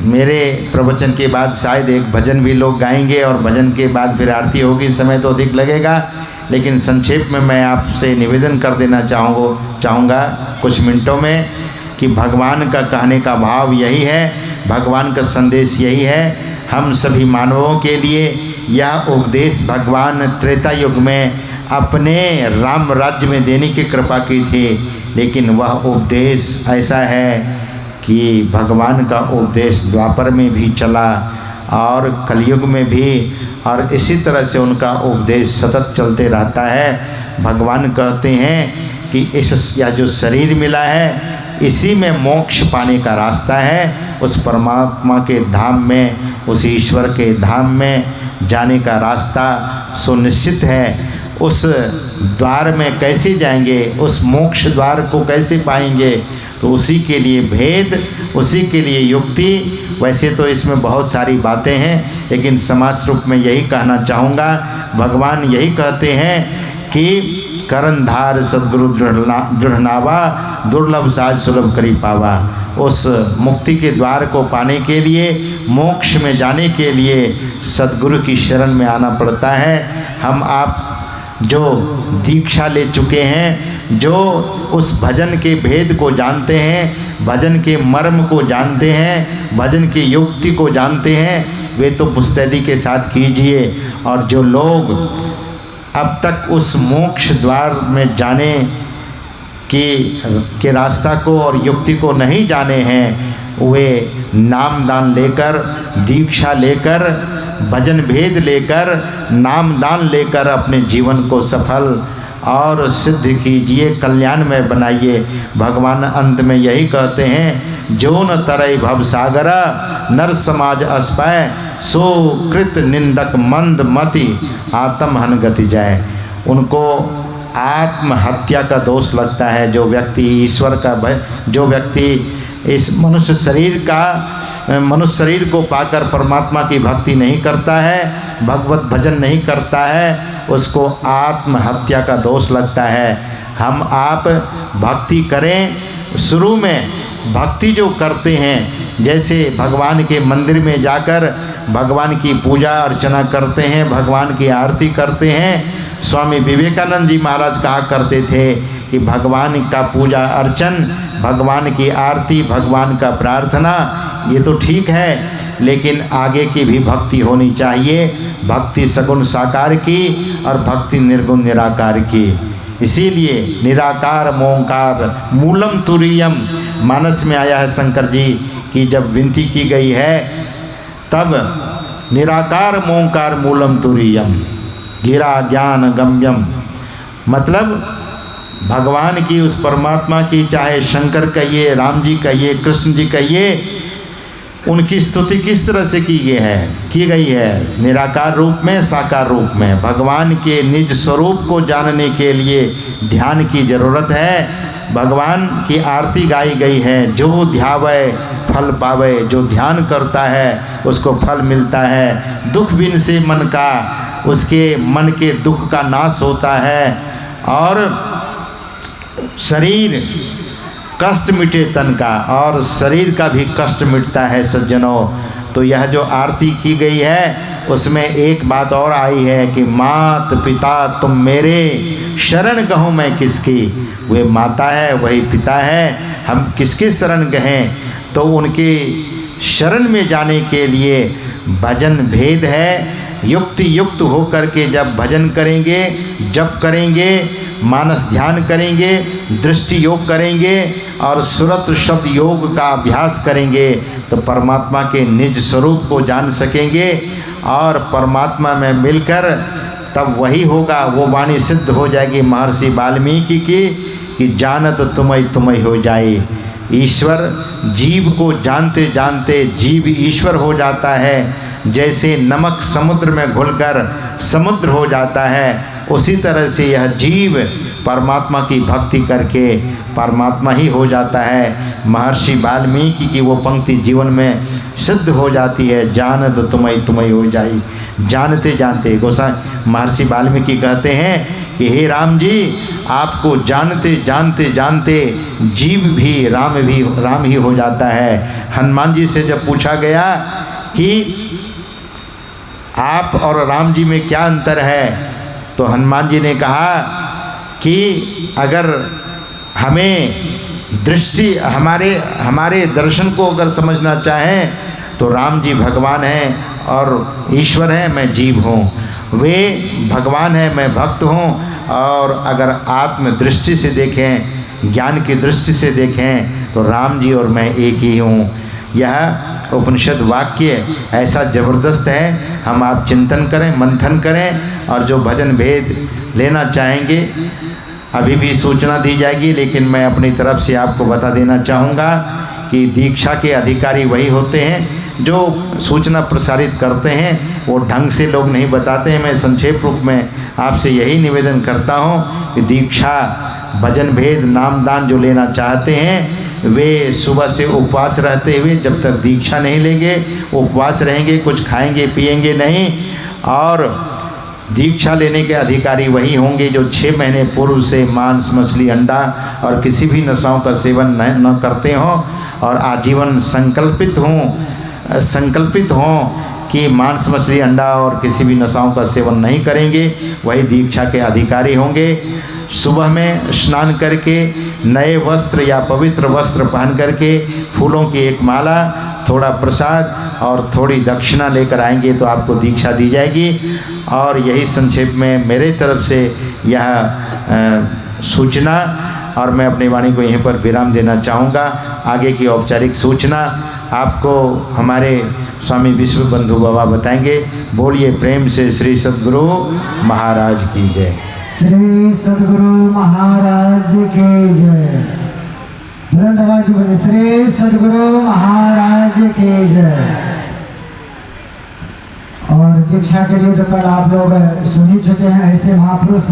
मेरे प्रवचन के बाद शायद एक भजन भी लोग गाएंगे और भजन के बाद फिर आरती होगी, समय तो अधिक लगेगा, लेकिन संक्षेप में मैं आपसे निवेदन कर देना चाहूँगा कुछ मिनटों में कि भगवान का कहने का भाव यही है, भगवान का संदेश यही है। हम सभी मानवों के लिए यह उपदेश भगवान त्रेता युग में अपने राम राज्य में देने की कृपा की थी, लेकिन वह उपदेश ऐसा है कि भगवान का उपदेश द्वापर में भी चला और कलयुग में भी, और इसी तरह से उनका उपदेश सतत चलते रहता है। भगवान कहते हैं कि इस या जो शरीर मिला है इसी में मोक्ष पाने का रास्ता है, उस परमात्मा के धाम में, उस ईश्वर के धाम में जाने का रास्ता सुनिश्चित है। उस द्वार में कैसे जाएंगे, उस मोक्ष द्वार को कैसे पाएंगे, तो उसी के लिए भेद, उसी के लिए युक्ति। वैसे तो इसमें बहुत सारी बातें हैं, लेकिन समास रूप में यही कहना चाहूँगा। भगवान यही कहते हैं कि करनधार सद्गुरु दृढ़नावा, दुर्लभ साज सुलभ करी पावा। उस मुक्ति के द्वार को पाने के लिए, मोक्ष में जाने के लिए सद्गुरु की शरण में आना पड़ता है। हम आप जो दीक्षा ले चुके हैं, जो उस भजन के भेद को जानते हैं, भजन के मर्म को जानते हैं, भजन की युक्ति को जानते हैं, वे तो मुस्तैदी के साथ कीजिए। और जो लोग अब तक उस मोक्ष द्वार में जाने के रास्ता को और युक्ति को नहीं जाने हैं, वे नाम दान लेकर, दीक्षा लेकर, भजन भेद लेकर, नाम दान लेकर अपने जीवन को सफल और सिद्ध कीजिए, कल्याण में बनाइए। भगवान अंत में यही कहते हैं, जो न तरय भव सागरा नर समाज अस्पय, सो कृत निंदक मंद मति आत्महन गति जाए। उनको आत्महत्या का दोष लगता है। जो व्यक्ति ईश्वर का, जो व्यक्ति इस मनुष्य शरीर को पाकर परमात्मा की भक्ति नहीं करता है, भगवत भजन नहीं करता है, उसको आत्महत्या का दोष लगता है। हम आप भक्ति करें, शुरू में भक्ति जो करते हैं, जैसे भगवान के मंदिर में जाकर भगवान की पूजा अर्चना करते हैं, भगवान की आरती करते हैं। स्वामी विवेकानंद जी महाराज कहा करते थे कि भगवान का पूजा अर्चन, भगवान की आरती, भगवान का प्रार्थना, ये तो ठीक है, लेकिन आगे की भी भक्ति होनी चाहिए। भक्ति सगुण साकार की और भक्ति निर्गुण निराकार की। इसीलिए निराकार मोंकार मूलम तुरीयम मानस में आया है शंकर जी की जब विनती की गई है, तब निराकार मोंकार मूलम तुरीयम गिरा ज्ञान गम्यम, मतलब भगवान की, उस परमात्मा की, चाहे शंकर कहिए, राम जी कहिए, कृष्ण जी कहिए, उनकी स्तुति किस तरह से की गई है? निराकार रूप में, साकार रूप में। भगवान के निज स्वरूप को जानने के लिए ध्यान की जरूरत है। भगवान की आरती गाई गई है, जो ध्यावे फल पावे, जो ध्यान करता है उसको फल मिलता है। दुख बिन से मन का, उसके मन के दुख का नाश होता है। और शरीर कष्ट मिटे तन का और शरीर का भी कष्ट मिटता है सज्जनों। तो यह जो आरती की गई है उसमें एक बात और आई है कि मात पिता तुम मेरे, शरण कहूँ मैं किसकी। वे माता है, वही पिता है, हम किसके शरण गएं। तो उनके शरण में जाने के लिए भजन भेद है। युक्त हो करके जब भजन करेंगे, जप करेंगे, मानस ध्यान करेंगे, दृष्टि योग करेंगे और सुरत शब्द योग का अभ्यास करेंगे तो परमात्मा के निज स्वरूप को जान सकेंगे और परमात्मा में मिलकर तब वही होगा। वो वाणी सिद्ध हो जाएगी महर्षि वाल्मीकि की कि जानत तुम्हें हो जाए। ईश्वर जीव को जानते जानते जीव ईश्वर हो जाता है। जैसे नमक समुद्र में घुलकर समुद्र हो जाता है, उसी तरह से यह जीव परमात्मा की भक्ति करके परमात्मा ही हो जाता है। महर्षि वाल्मीकि की वो पंक्ति जीवन में सिद्ध हो जाती है, जानत तुम्हें हो जाई। जानते जानते गोसाई महर्षि वाल्मीकि कहते हैं कि हे राम जी, आपको जानते जानते जानते जीव भी राम ही हो जाता है। हनुमान जी से जब पूछा गया कि आप और राम जी में क्या अंतर है, तो हनुमान जी ने कहा कि अगर हमें दृष्टि हमारे दर्शन को अगर समझना चाहें तो राम जी भगवान हैं और ईश्वर है, मैं जीव हूँ। वे भगवान है, मैं भक्त हूँ। और अगर आत्म दृष्टि से देखें, ज्ञान की दृष्टि से देखें तो राम जी और मैं एक ही हूँ। यह उपनिषद वाक्य ऐसा ज़बरदस्त है। हम आप चिंतन करें, मंथन करें और जो भजन भेद लेना चाहेंगे अभी भी सूचना दी जाएगी, लेकिन मैं अपनी तरफ से आपको बता देना चाहूँगा कि दीक्षा के अधिकारी वही होते हैं जो सूचना प्रसारित करते हैं। वो ढंग से लोग नहीं बताते हैं। मैं संक्षेप रूप में आपसे यही निवेदन करता हूँ कि दीक्षा, भजन भेद, नामदान जो लेना चाहते हैं वे सुबह से उपवास रहते हुए जब तक दीक्षा नहीं लेंगे उपवास रहेंगे, कुछ खाएंगे पिएंगे नहीं। और दीक्षा लेने के अधिकारी वही होंगे जो 6 महीने पूर्व से मांस, मछली, अंडा और किसी भी नशाओं का सेवन न करते हों और आजीवन संकल्पित हों कि मांस, मछली, अंडा और किसी भी नशाओं का सेवन नहीं करेंगे। वही दीक्षा के अधिकारी होंगे। सुबह में स्नान करके नए वस्त्र या पवित्र वस्त्र पहन करके फूलों की एक माला, थोड़ा प्रसाद और थोड़ी दक्षिणा लेकर आएंगे तो आपको दीक्षा दी जाएगी। और यही संक्षेप में मेरे तरफ से यह सूचना, और मैं अपनी वाणी को यहीं पर विराम देना चाहूँगा। आगे की औपचारिक सूचना आपको हमारे स्वामी विश्व बंधु बाबा बताएंगे। बोलिए प्रेम से श्री सद्गुरु महाराज की जय। श्री सद्गुरु महाराज की जय। बुलंद आवाज में बोलिए श्री सद्गुरु महाराज की जय। और दीक्षा के लिए तो कल आप लोग सुन ही चुके हैं। ऐसे महापुरुष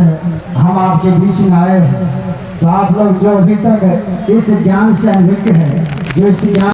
हम आपके बीच में आए हैं तो आप लोग जो अभी तक इस ज्ञान से अनभिज्ञ है, जो इस ज्ञान